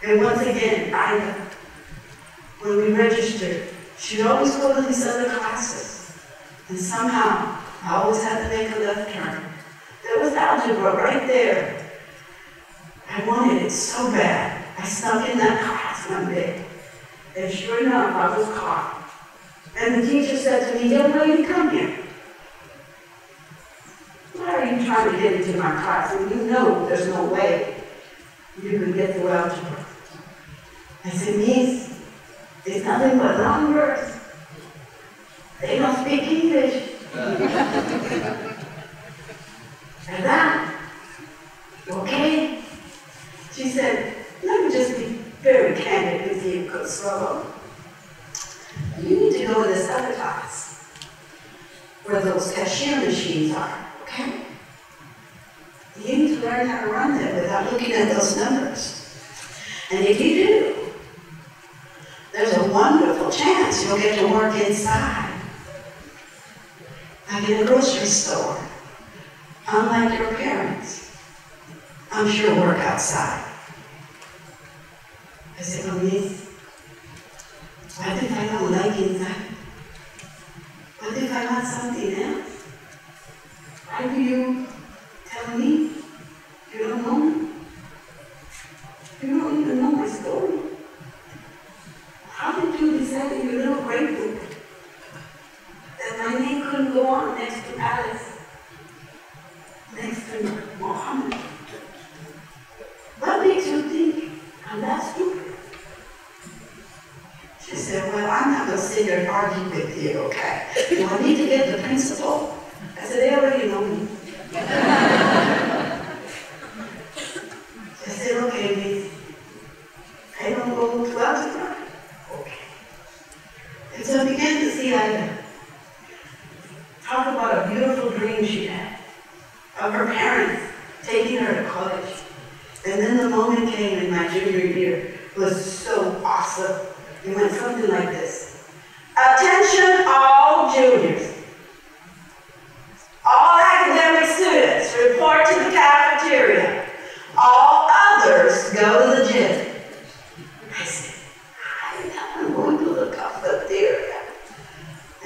And once again, Ida, when we registered, she'd always go to these other classes. And somehow, I always had to make a left turn. There was algebra right there. I wanted it so bad. I snuck in that class one day. And sure enough, I was caught. And the teacher said to me, young lady, come here. taking my class, and you know there's no way you can get through algebra. I said, Miss, it's nothing but long words. They don't speak English. And that, okay? She said, let me just be very candid with you, Consuelo. You need to go to this other class where those cashier machines are, okay? You need to learn how to run them without looking at those numbers. And if you do, there's a wonderful chance you'll get to work inside, like in a grocery store. Unlike your parents, I'm sure work outside. I said, well, Miss, what if I don't like inside? What if I want something else? Why do you tell me? You don't know me. You don't even know my story. How did you decide in your little grade book that my name couldn't go on next to Alice, next to Mohammed? What makes you think I'm that stupid? She said, well, I'm not going to sit here and argue with you, okay? Do I need to get the principal? I said, they already know me. I said, okay, Miss, I don't go to algebra. Okay. And so I began to see Ida. Talk about a beautiful dream she had of her parents taking her to college. And then the moment came in my junior year. It was so awesome. It went something like this. Attention all juniors. All academic students report to the cafeteria. All others go to the gym. I said, I'm going to the cafeteria.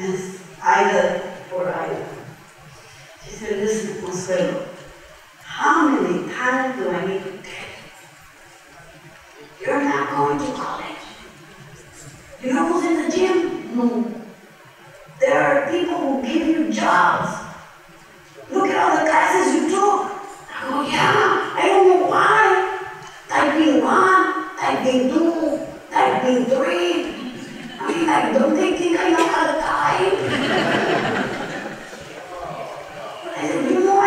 And Ida, poor Ida, she said, listen, Consuelo, how many times do I need to tell you? You're not going to college. You know who's in the gym? No. There are people who give you jobs. Look at all the classes you took. I go, yeah, I don't know why. Typing 1, typing 2, typing 3. I mean, don't they think I know how to type? I said, you know, I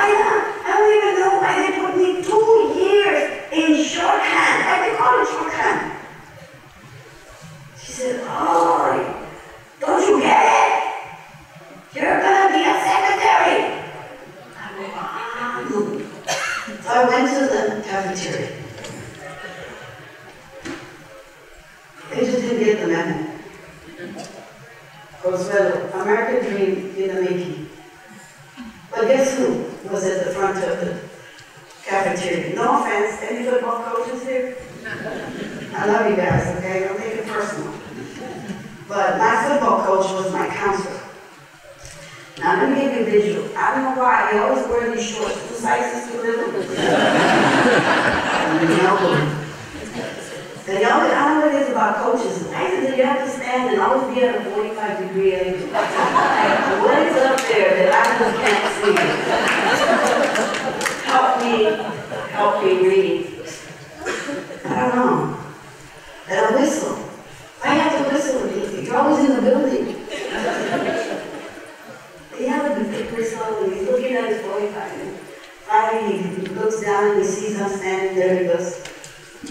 don't even know why they put me 2 years in shorthand. I can call it shorthand. She said, oh, don't you get it? You're gonna be a secretary. I went, no. So I went to the cafeteria. They just didn't get the memo. Consuelo, American dream in the making. But guess who was at the front of the cafeteria? No offense, any football coaches here? I love you guys, okay? Don't take it personal. But my football coach was my counselor. Now let me give you a visual. I don't know why they always wear these shorts 2 sizes too little. I don't know what it is about coaches. Why is it you have to stand and always be at a 45-degree angle? Like, what is up there that I just can't see? Help me read. I don't know. And a whistle. I have to whistle with you. You're always in the building. He had a big whistle and he's looking at his 45. And finally he looks down and he sees I'm standing there and he goes,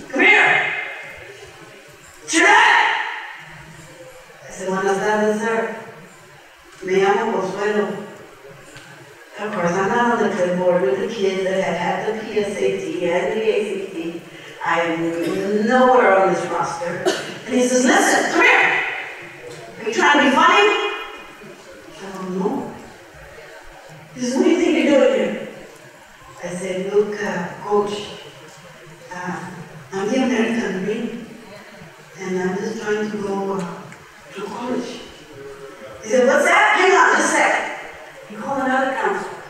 come here! Chile! I said, buenas tardes, sir. Me llamo Consuelo. Of course, I'm not on the clipboard with the kids that have had the PSAT and the ACT. I am nowhere on this roster. And he says, listen, come here. Are you trying to be funny? I don't know. He says, what do you think you're doing here? I said, look, coach, I'm the American dream. And I'm just trying to go to college. He said, what's that? Hang on just a second. He called another counselor.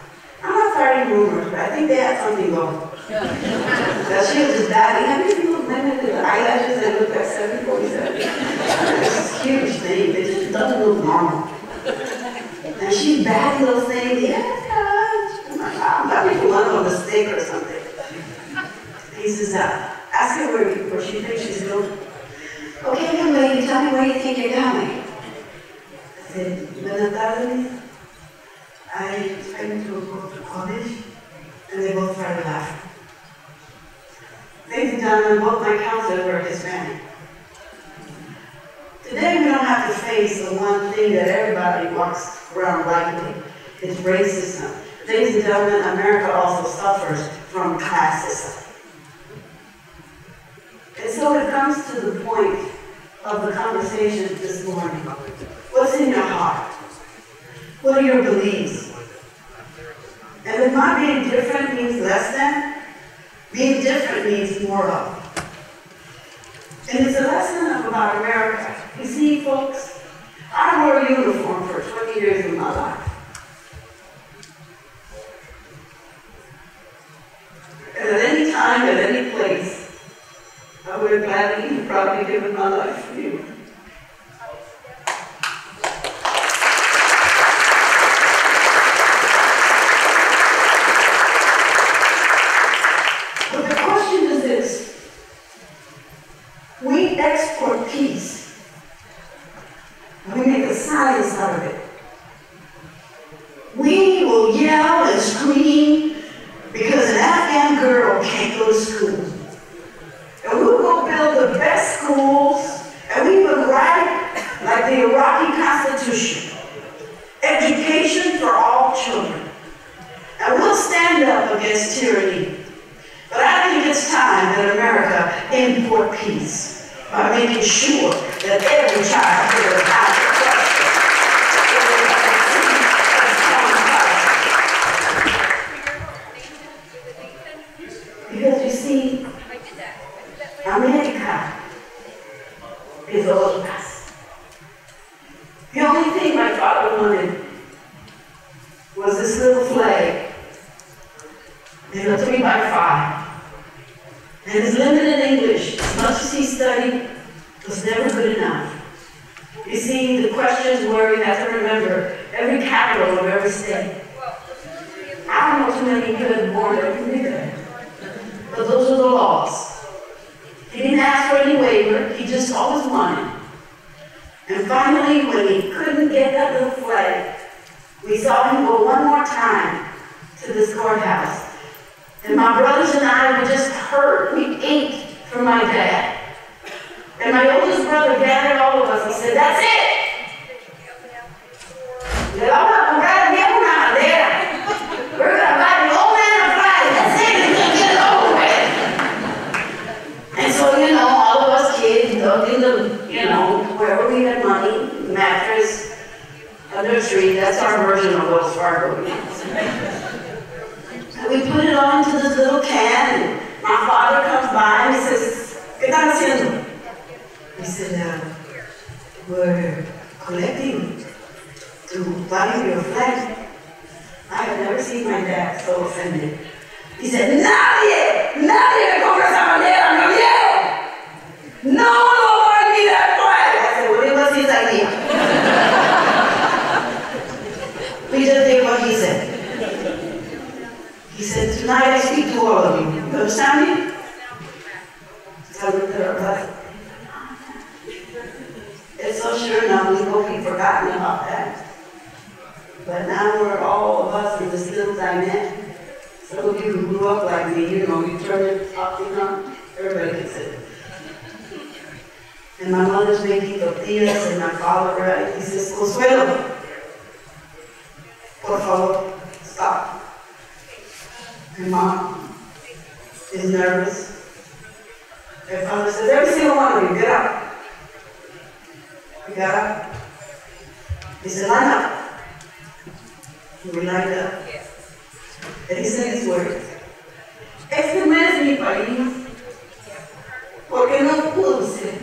I'm not starting rumors, but I think they had something going. Because she was just batting. Have you seen those women with the eyelashes that look like 747? It's a huge thing. It just doesn't look normal. And she's batting those things. Yes, coach. I'm probably for one on the steak or something. He says, ask her where she thinks she's going. Okay, young lady, tell me where you think you're going. I said, buenas tardes. I went to go to college, and they both started laughing. Ladies and gentlemen, both my counselors were Hispanic. Today we don't have to face the one thing that everybody walks around lightly. It's racism. Ladies and gentlemen, America also suffers from classism. And so it comes to the point of the conversation this morning. What's in your heart? What are your beliefs? And if my being different means less than, being different means more of. And it's a lesson about America. You see, folks, I wore a uniform for 20 years of my life. And at any time, at any place, I would have gladly and proudly given my life for you. But the question is this: we export peace. We make a science out of it. We will yell and scream because an Afghan girl can't go to school. And we will build the best schools, and we will write, like the Iraqi Constitution, education for all children. And we'll stand up against tyranny. But I think it's time that America import peace by making sure that every child is out of question. Because you see, America is all of us. The only thing my father wanted was this little flag in a 3x5. And his limited English, as much as he studied, was never good enough. You see, the questions were, you have to remember, every capital of every state. I don't know too many good born that can do that. But those are the laws. He didn't ask for any waiver, he just always wanted. And finally, when he couldn't get that little flag, we saw him go one more time to this courthouse. And my brothers and I were just hurt. We ached for my dad. And my oldest brother gathered all of us. He said, "That's it. We're going to buy the old man a flag. That's it. We're going to get it over with." And so, all of us kids dug in the, wherever we had money, mattress, under a tree. That's our version of Wells Fargo. We put it all into this little can, and my father comes by and he says, "¿Qué están haciendo?" He said, "We're collecting to value your flag." I have never seen my dad so offended. He said, nadie me compra esa bandera, no quiero. No va a need that flag. I said, "Well, what's his idea?" We just did what he said. He said, "Tonight I speak to all of you. You understand me?" So it's so sure enough, we hope we've forgotten about that. But now we're all of us in this little dinette. Some of you who grew up like me, you turn it up, everybody gets it. And my mother's making tortillas, and my father, he says, "Consuelo, por favor, stop." And Mom is nervous. And Father says, "Every single one of you, get up." We got up. He said, "Line up." And we lined up. And he said these words: "Este no es mi país, porque no pudo ser.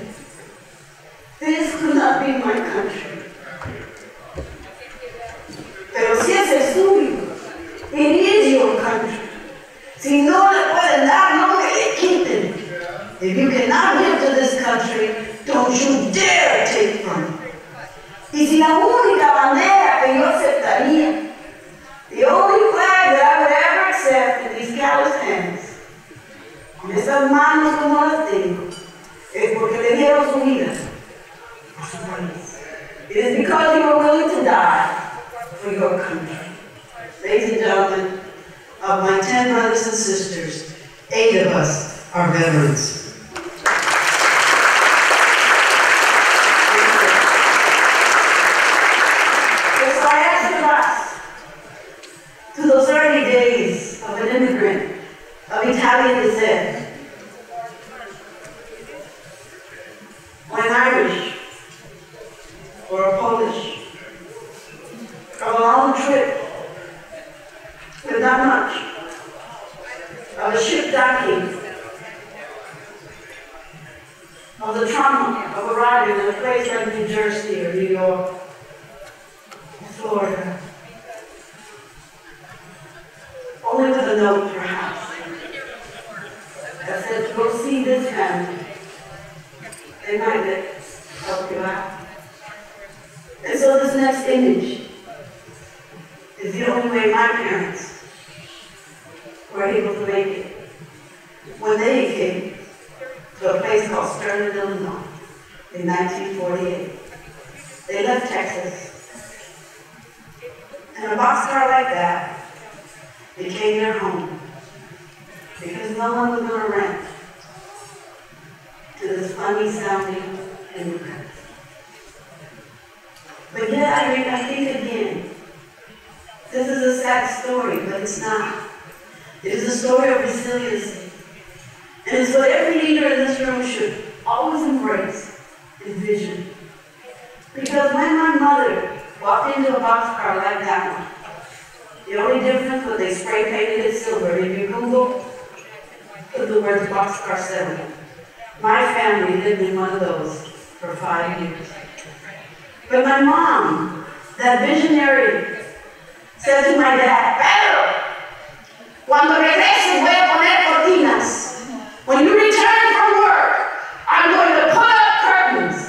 This could not be my country. Pero si es el suyo, it is your country. Si no le pueden dar, no le quiten. If you cannot give to this country, don't you dare take from it. Y si la única bandera que yo aceptaría, the only flag that I would ever accept hermanos como los tengo es porque le dieron su vida a su país. It is because you were willing to die for your country. Ladies and gentlemen, of my 10 brothers and sisters, 8 of us are veterans. So I ask advice to those early days of an immigrant of Italian descent, or an Irish, or a Polish, of a long trip with not much, of a ship docking, of the trauma of arriving in a place like New Jersey or New York, or Florida, only with a note perhaps that said, go see this family. They might help you out. And so this next image is the only way my parents were able to make it when they came to a place called Sterling, Illinois in 1948. They left Texas, and a boxcar like that became their home because no one was going to rent to this funny sounding immigrant. But yet I think again, this is a sad story, but it's not. It is a story of resiliency. And it's what every leader in this room should always embrace, is vision. Because when my mother walked into a boxcar like that one, the only difference was they spray painted it silver. If you Google, put the words Boxcar 7. My family lived in one of those for 5 years. But my mom, that visionary, said to my dad, Pedro, cuando regrese voy a poner cortinas. When you return from work, I'm going to put up curtains.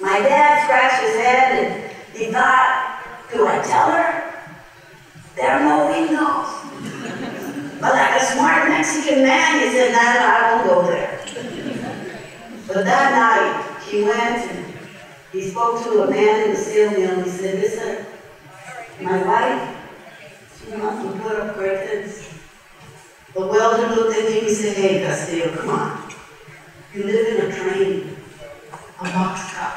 My dad scratched his head and he thought, do I tell her? There are no windows. But like a smart Mexican man, he said, no, I won't go there. But that night, he went and he spoke to a man in the steel mill and he said, listen, my wife, she wants to put up curtains. The welder looked at him and he said, hey, Castillo, come on. You live in a train, a boxcar.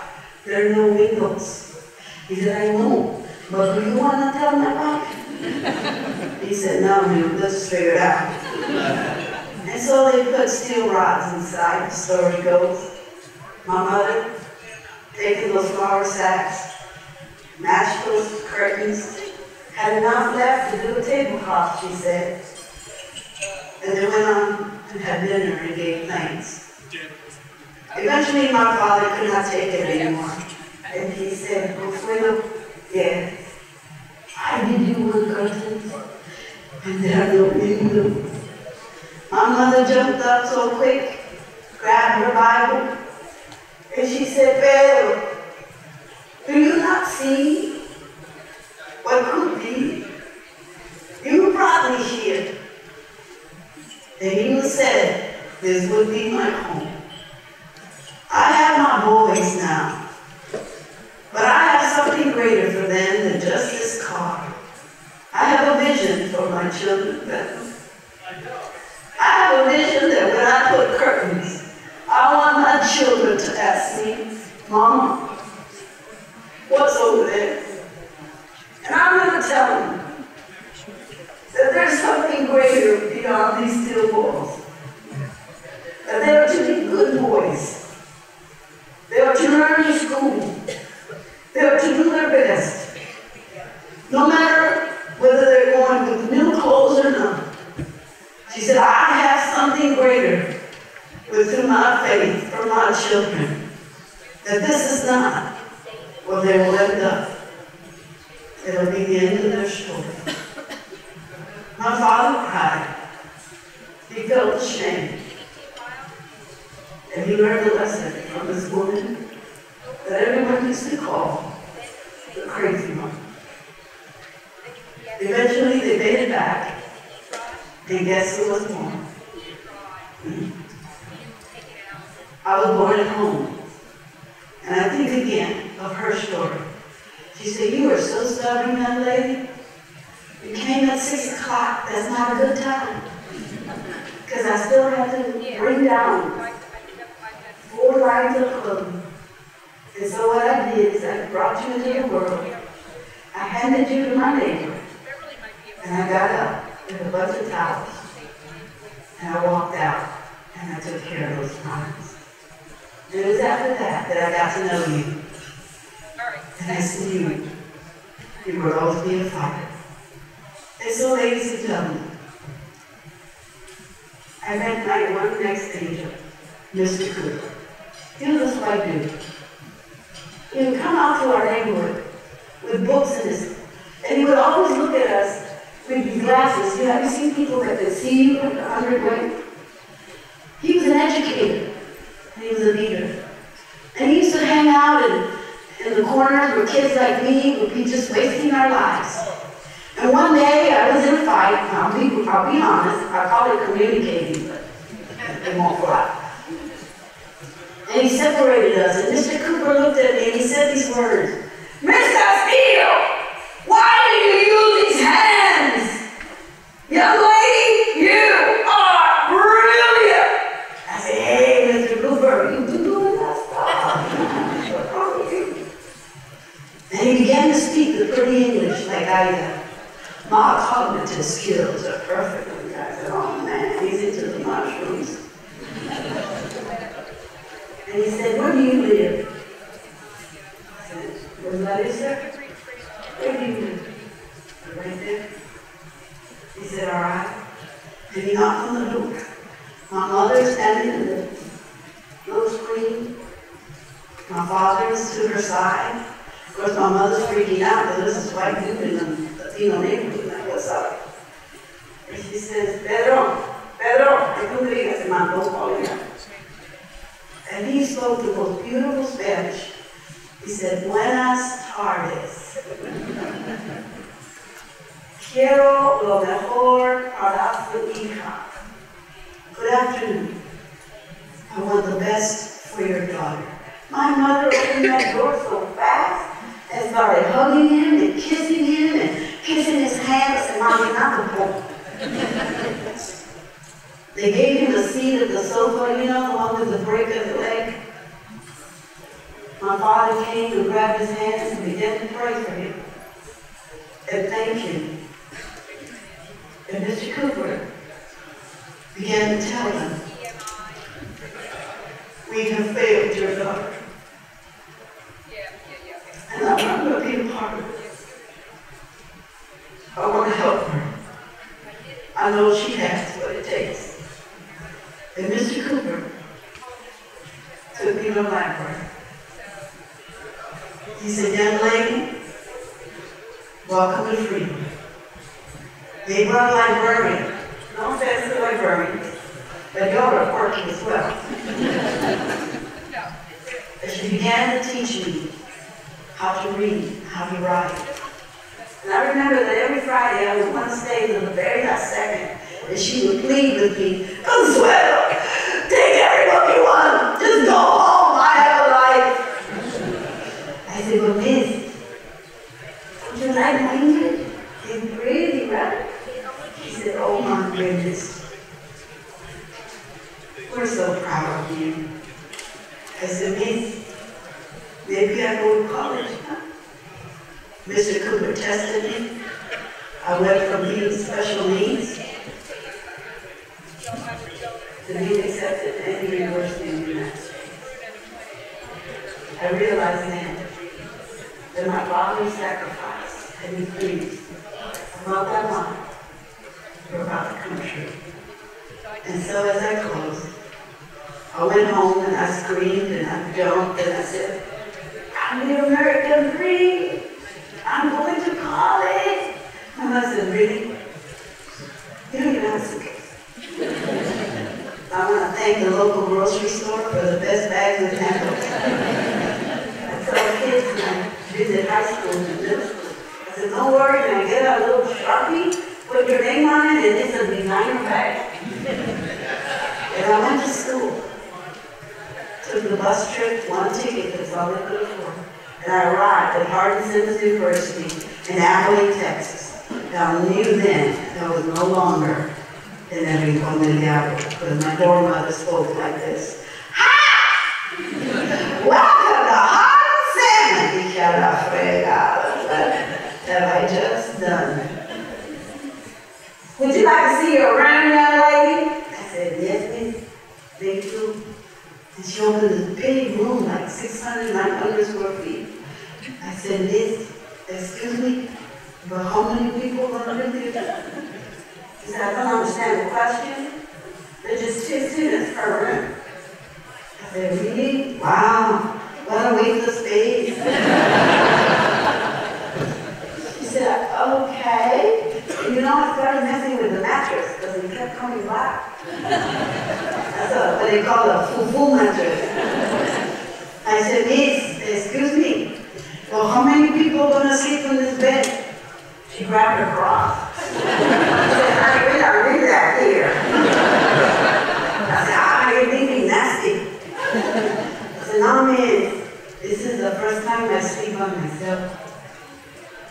There are no windows. He said, I know, but do you want to tell my wife? He said, no, man, let's just figure it out. And so they put steel rods inside, the story goes. My mother, taking those flour sacks, matched those curtains, had enough left to do a tablecloth, she said. And they went on and had dinner and gave thanks. Eventually, my father could not take it anymore. And he said, Consuelo, yeah, I did you want curtains, and there are no windows. My mother jumped up so quick, grabbed her Bible, and she said, Pedro, do you not see what could be? You brought me here. And you said, this would be my home. I have my boys now, but I have something greater for them than just this car. I have a vision for my children. I have a vision that when I put curtains, I want my children to ask me, Mama, what's over there? And I'm going to tell them that there's something greater beyond these steel walls. That they are to be good boys. They are to learn in school. They are to do their best. No matter whether they're going with new clothes or not. She said, I have something greater within my faith for my children. That this is not where they will end up. It'll be the end of their story. My father cried. He felt ashamed. And he learned a lesson from this woman that everyone used to call the crazy one. Eventually they made it back, and guess who was born? I was born at home. And I think again of her story. She said, you were so stubborn, young lady. You came at 6 o'clock. That's not a good time. Because I still had to bring down 4 lines of clothing. And so what I did is I brought you into the world. I handed you to my neighbor. And I got up with a bunch of towels. And I walked out. And I took care of those times. And it was after that I got to know you. And I said you would always be a fighter. And so, ladies and gentlemen, I met my one next angel, Mr. Cooper. He was this white dude. He would come out to our neighborhood with books in his, and he would always look at us with these glasses. Have you seen people that can see you underway? He was an educator, and he was a leader. And he used to hang out in the corners where kids like me would be just wasting our lives. And one day I was in a fight, and I'll be honest, I call it communicating, but it won't fly. And he separated us, and Mr. Cooper looked at me and he said these words, Miss Castillo, why do you use these hands? Young lady, you are brilliant. I said, hey, Mr. Cooper, you've been doing that stuff. What's wrong with you? And he began to speak the pretty English like I am. My cognitive skills are perfect. And I said, oh man, he's into the mushrooms. And he said, where do you live? I said, where's that is, sir? Where do you live? Right there. He said, all right. And he knocked on the door. My mother standing in the little screen. My father is to her side. Of course, my mother's freaking out because this is white dude in the Latino neighborhood. Like, what's up? And she says, Pedro, I said, Mom, don't call me out. And he spoke the most beautiful Spanish. He said, Buenas tardes. Quiero lo mejor para su hija. Good afternoon. I want the best for your daughter. My mother opened that door so fast and started hugging him and kissing his hands, and Mommy, not the bone. They gave him a seat at the sofa, you know, the one with the break of the leg. My father came and grabbed his hands and began to pray for him. And thank him. And Mr. Cooper began to tell him, we have failed your daughter. And I'm going to be a part of it. I want to help her. I know she has what it takes. And Mr. Cooper took me to the library. He said, young lady, welcome to freedom. They brought a librarian. No offense to librarians, but y'all are quirky as well. And she began to teach me how to read, how to write. And I remember that every Friday I would want to stay to the very last second, and she would plead with me, Consuelo, take every book you want, just go home, I have a life. I said, well, Miss, don't you like my English? It's pretty, right? She said, oh my goodness, we're so proud of you. I said, Miss, maybe I go to college, huh? Mr. Cooper tested me. I went from being special needs to being accepted at any university in the United States. I realized then that my father's sacrifice had been pleased about that life for about the country. And so as I closed, I went home and I screamed and I jumped and I said, I'm the American dream. I'm going to college. My mother said, really? You don't even have a suitcase. I want to thank the local grocery store for the best bags and handles. I tell kids when I visit high school and middle school, I said, don't worry, when I get a little Sharpie, put your name on it, and it's a designer bag. And I went to school for the bus trip, one ticket, that's all they could afford. And I arrived at Hardin-Simmons University in Abilene, Texas. Now, I knew then I was no longer in every woman Gabble, because my grandmother spoke like this. Ha! Welcome to Hardin-Simmons! Have I just done? Would you like to see your around, young lady? I said, yes, miss. They do. And she opened this big room, like 600, 900 square feet. I said, miss, excuse me, but how many people are going to live here? She said, I don't understand the question. They're just 2 students per room. I said, really? Wow, what a waste of space. She said, okay. You know, I started messing with the mattress because it kept coming back. That's what they call a fufu mattress. I said, miss, excuse me, well, how many people are going to sleep in this bed? She grabbed her cross. She said, honey, we're not really that here. I said, ah, you're thinking nasty. I said, no, miss, this is the first time I sleep on myself.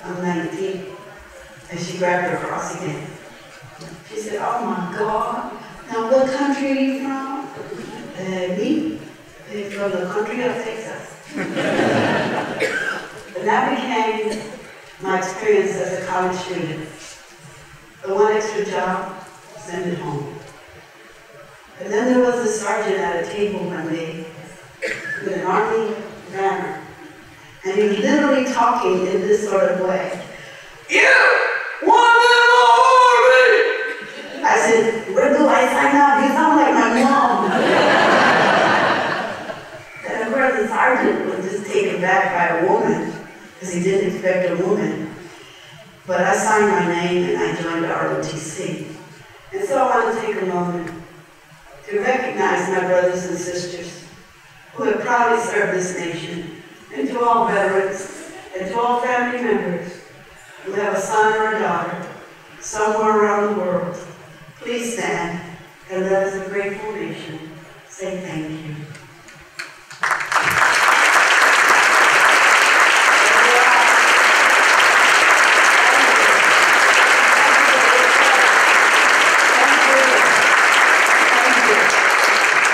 I'm 19. And she grabbed her cross again. She said, oh my God, now what country are you from? Me? From the country of Texas. And that became my experience as a college student. The one extra job, send it home. And then there was a sergeant at a table one day with an army banner. And he was literally talking in this sort of way. You! One in the army! I said, where do I sign up? You sound like my mom. And of course the sergeant was just taken back by a woman, because he didn't expect a woman. But I signed my name and I joined the ROTC. And so I want to take a moment to recognize my brothers and sisters who have proudly served this nation, and to all veterans, and to all family members who have a son or a daughter somewhere around the world. Please stand and let us, a grateful nation, say thank you.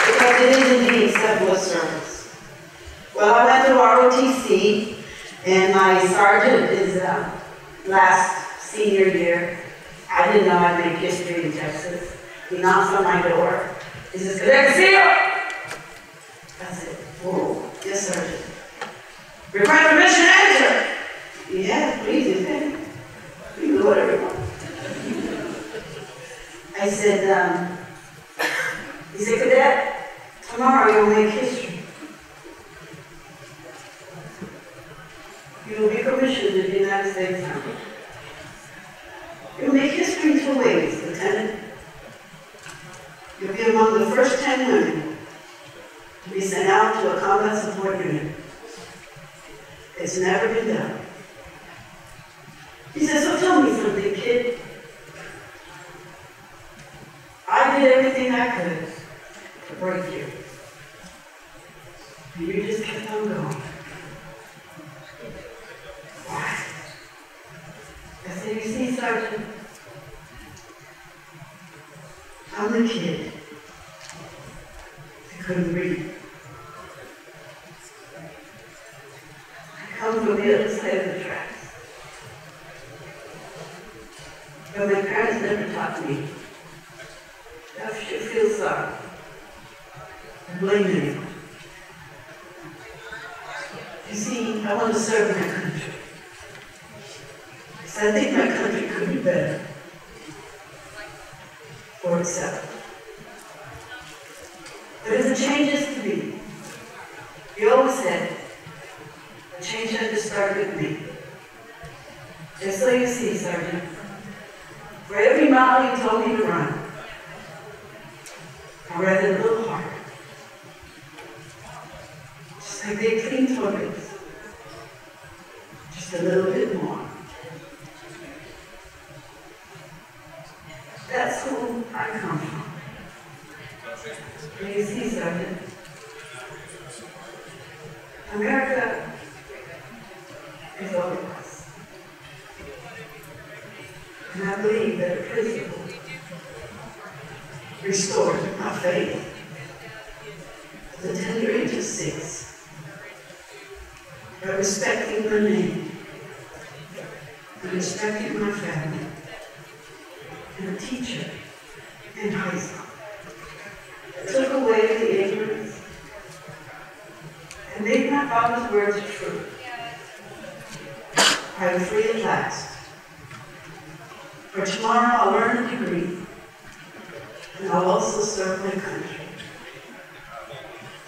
Because it is indeed selfless service. Well, I went to ROTC, and my sergeant is last senior year. I didn't know I'd make history in Texas. He knocks on my door. He says, Cadet Castillo! I said, whoa, yes, Sergeant. Request permission to enter. Yeah, please, you can. You can do whatever you want. I said, he said, Cadet, tomorrow you'll make history. You will be commissioned in the United States Army. You'll make history 2 ways, Lieutenant. You'll be among the first 10 women to be sent out to a combat support unit. It's never been done. He said, so tell me something, kid. I did everything I could to break you. And you just kept on going. Why? I said, you see, Sergeant, I'm the kid that couldn't read. I come from the other side of the tracks. But my parents never taught me. I should feel sorry. I blame anyone. You see, I want to serve my country. I think my country could be better for itself. But if the change is to be, you always said, the change had to start with me. Just so you see, Sergeant, for every mile you told me to run, I ran it a little harder. Just like they clean toilets. Just a little bit more. That's who I come from. And you see, Sergeant, America is over us. And I believe that a principle restored my faith at the tender age of 6 by respecting my name and respecting my family and a teacher in high school. It took away the ignorance and made my father's words true. I am free at last. For tomorrow I'll learn a degree, and I'll also serve my country.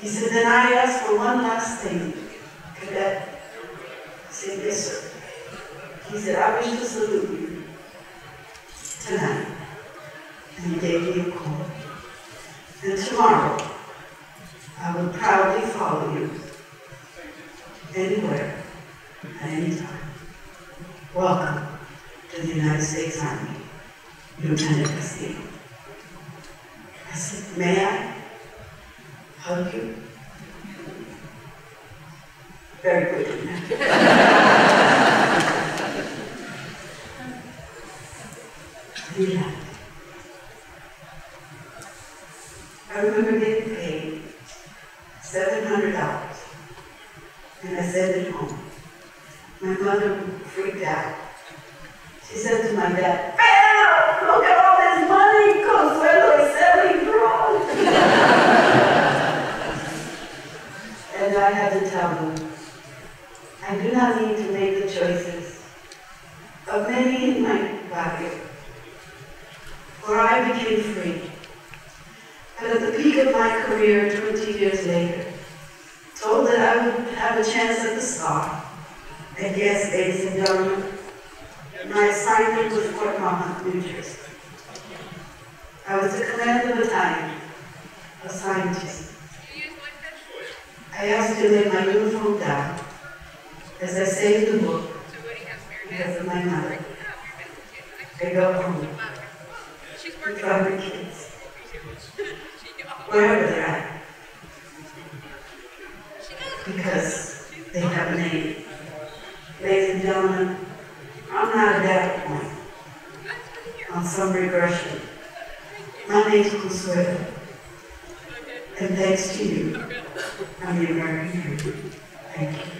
He said, then I ask for one last thing, Cadet. I said, yes, sir. He said, I wish to salute you tonight. And he gave me a call. And tomorrow, I will proudly follow you anywhere, at any time. Welcome to the United States Army, Lieutenant Castillo. I said, may I hug you? Very quickly. He left. I remember getting paid $700, and I sent it home. My mother freaked out. She said to my dad, "Pedro, look at all this money Consuelo is selling drugs." And I had to tell them, I do not need to make the choices of many in my barrio, for I became free. But at the peak of my career, 20 years later, told that I would have a chance at the star. And yes, ladies and gentlemen, my assignment was Fort Monmouth, New Jersey. I was the commander battalion of scientists. I asked to lay my uniform down as I saved the book because of my mother. I go home with other kids, wherever they're at, because they have a name. Ladies and gentlemen, I'm not a data point on some regression. My name's Consuelo, and thanks to you, I'm the American hero. Thank you.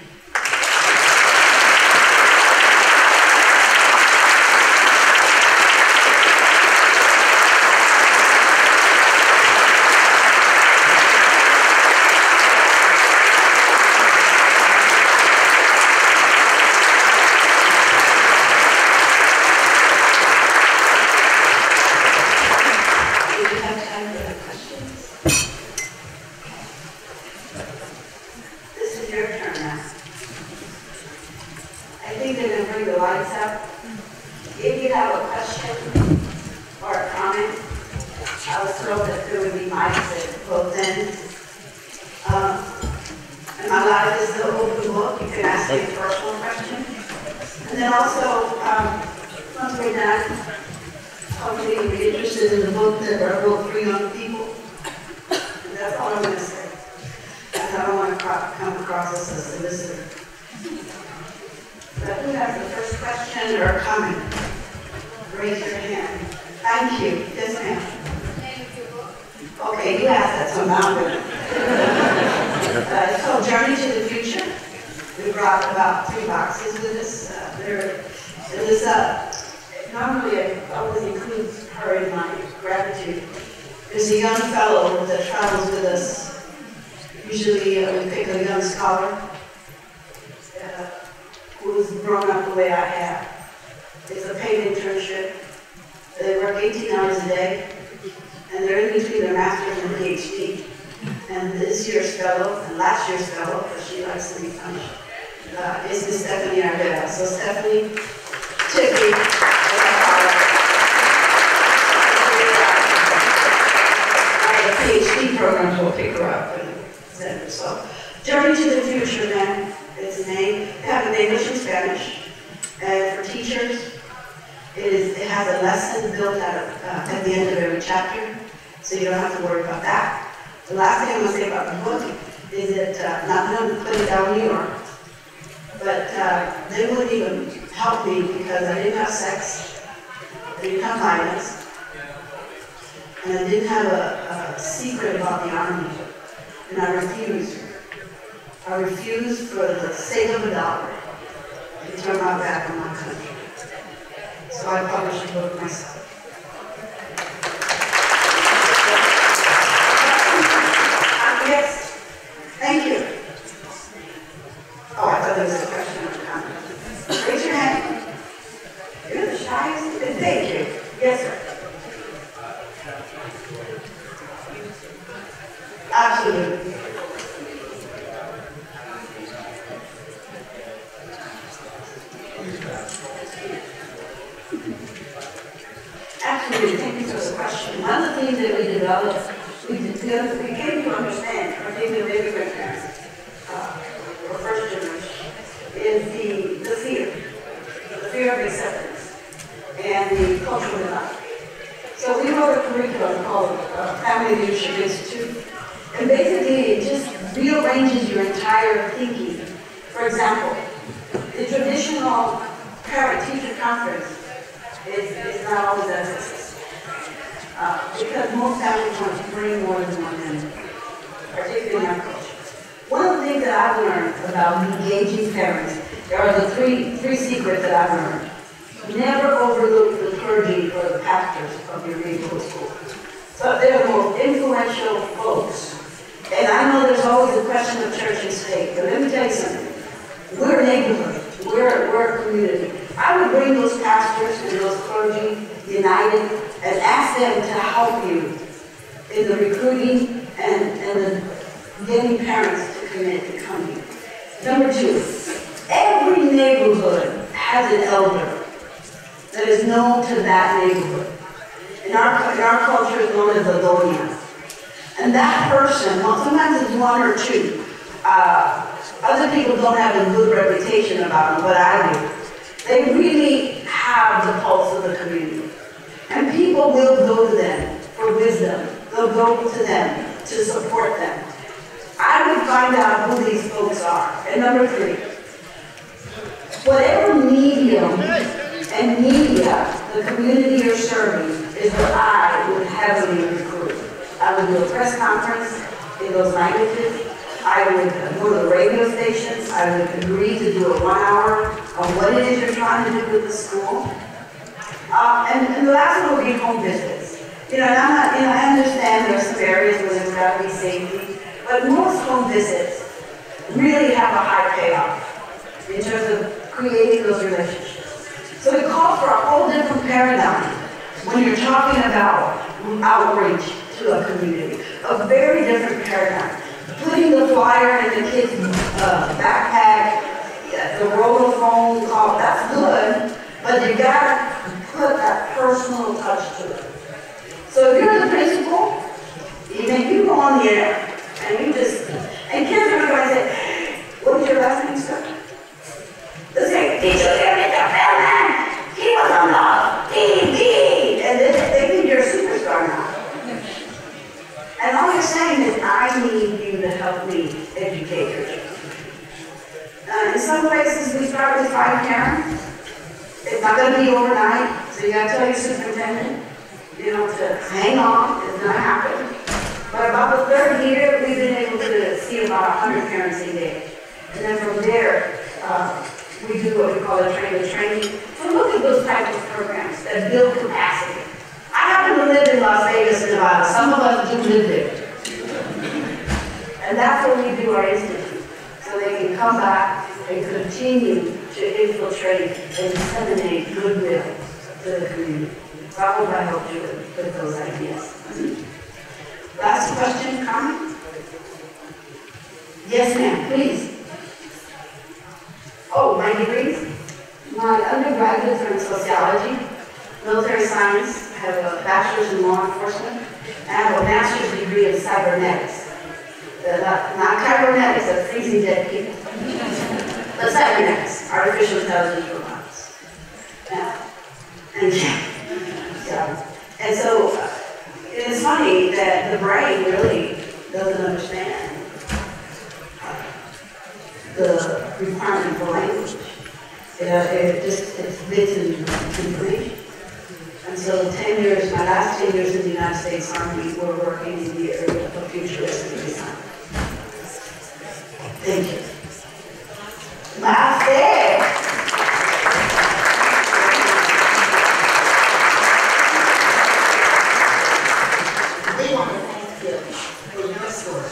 At the end of every chapter, so you don't have to worry about that. The last thing I'm going to say about the book is that, not to put it down New York, but they wouldn't even help me because I didn't have sex, I didn't have violence, and I didn't have a secret about the Army, and I refused. I refused for the sake of $1 to turn my back on my country. So I published a book myself. Yes, thank you. Oh, I thought there was a question or a comment. Raise your hand. You're the shyest. Thank you. Yes, sir. Absolutely. Absolutely. Thank you for the question. One of the things that we developed, we came to understand, particularly immigrant parents, or first generation, is the fear of acceptance, and the cultural divide. So we wrote a curriculum called Family Leadership Institute, and basically it just rearranges your entire thinking. For example, the traditional parent-teacher conference is not always that successful. Because most families want to bring more than one in, particularly in our culture. One of the things that I've learned about engaging parents, there are the three secrets that I've learned. Never overlook the clergy or the pastors of your neighborhood school. So they're the most influential folks. And I know there's always a question of church and state, but let me tell you something. We're a neighborhood. We're a community. I would bring those pastors and those clergy united and ask them to help you in the recruiting and the getting parents to commit to coming. Number 2, every neighborhood has an elder that is known to that neighborhood. In our culture, it's known as a doña. And that person, well, sometimes it's 1 or 2. Other people don't have a good reputation about them, but I do. They really have the pulse of the community. And people will go to them for wisdom. They'll go to them to support them. I would find out who these folks are. And number 3, whatever medium and media the community you're serving is what I would heavily recruit. I would do a press conference in those languages. I would go to the radio stations. I would agree to do a 1 hour on what it is you're trying to do with the school. And the last one would be home visits. And I understand there's some areas where there's got to be safety, but most home visits really have a high payoff in terms of creating those relationships. So it calls for a whole different paradigm when you're talking about outreach to a community, a very different paradigm. Putting the flyer in the kid's backpack, the roll-of-phone call, that's good, but you gotta put that personal touch to it. So if you're the principal, you go on the air, and and kids are going to say, what is your last name, sir? They'll say, did you hear Mr. Bellman? He was on the TV, and they think you're a superstar now. And all you're saying is, I need you to help me educate your children. In some places, we start with 5 parents. It's not going to be overnight, so you got to tell your superintendent, to hang on. It's going to happen. But about the 3rd year, we've been able to see about 100 parents engaged. And then from there, we do what we call a train-the-training. So look at those types of programs that build capacity. I happen to live in Las Vegas, Nevada. Some of us do live there. And that's what we do our institute. So they can come back and continue to infiltrate and disseminate goodwill to the community. So I hope I helped you with those ideas. Last question, comment? Yes, ma'am, please. Oh, my degrees? My undergraduates are in sociology, military science. I have a bachelor's in law enforcement. And I have a master's degree in cybernetics. Not cybernetics, that's freezing dead people. But cybernetics, artificial intelligence robots. And so it's funny that the brain really doesn't understand the requirement for language. It's bits and information. And so 10 years, my last 10 years in the United States Army, we're working in the area of futuristic design. Thank you. Laugh there. We want to thank you for your story.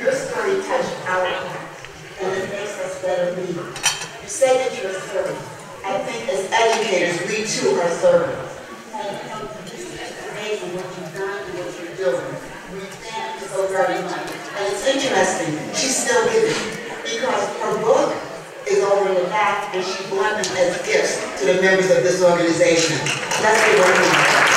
Your story touched our hearts, and it makes us better leaders. You say that you're a servant. I think as educators, we too are servants. And you know, this is amazing what you've done and what you're doing. We thank you so very much. And it's interesting, she's still giving, because her book is over in the back, and she brought them as gifts to the members of this organization. Let's give her a hand.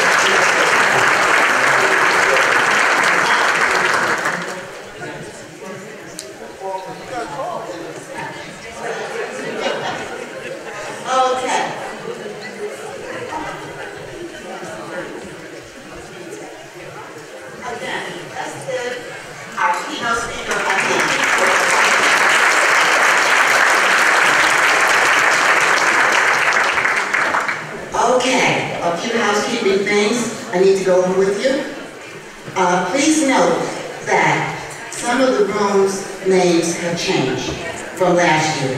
Okay, a few housekeeping things I need to go over with you. Please note that some of the rooms' names have changed from last year.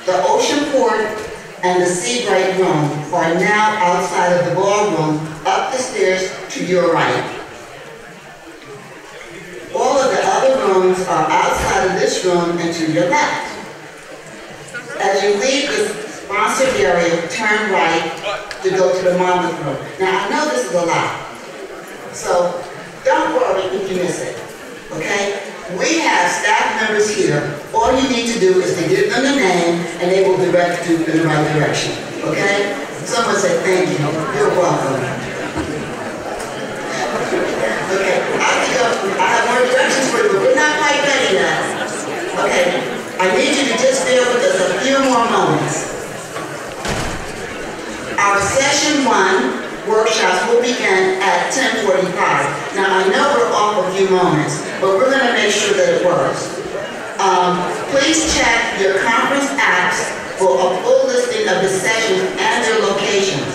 The Ocean Port and the Seabright room are now outside of the ballroom, up the stairs to your right. All of the other rooms are outside of this room and to your left. As you leave the sponsored area, turn right to go to the Monmouth room. Now, I know this is a lot, so don't worry if you miss it, okay? We have staff members here. All you need to do is to give them the name, and they will direct you in the right direction, okay? Someone said thank you. You're welcome. Okay, I have more directions for you, but we're not quite ready yet. Okay, I need you to just bear with us a few more moments. Our session 1 workshops will begin at 10:45. Now, I know we're off a few moments, but we're going to make sure that it works. Please check your conference apps for a full listing of the sessions and their locations.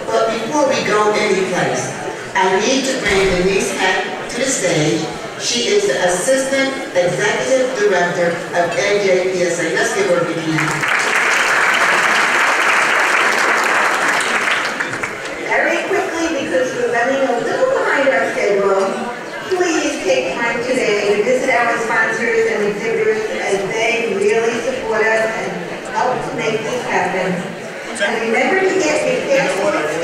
But before we go anyplace, I need to bring Denise Heck to the stage. She is the Assistant Executive Director of NJPSA. Let's give her a big hand. Very quickly, because we're running a little behind our schedule, please take time today to visit our sponsors and exhibitors, as they really support us and help to make this happen. And remember to get your passports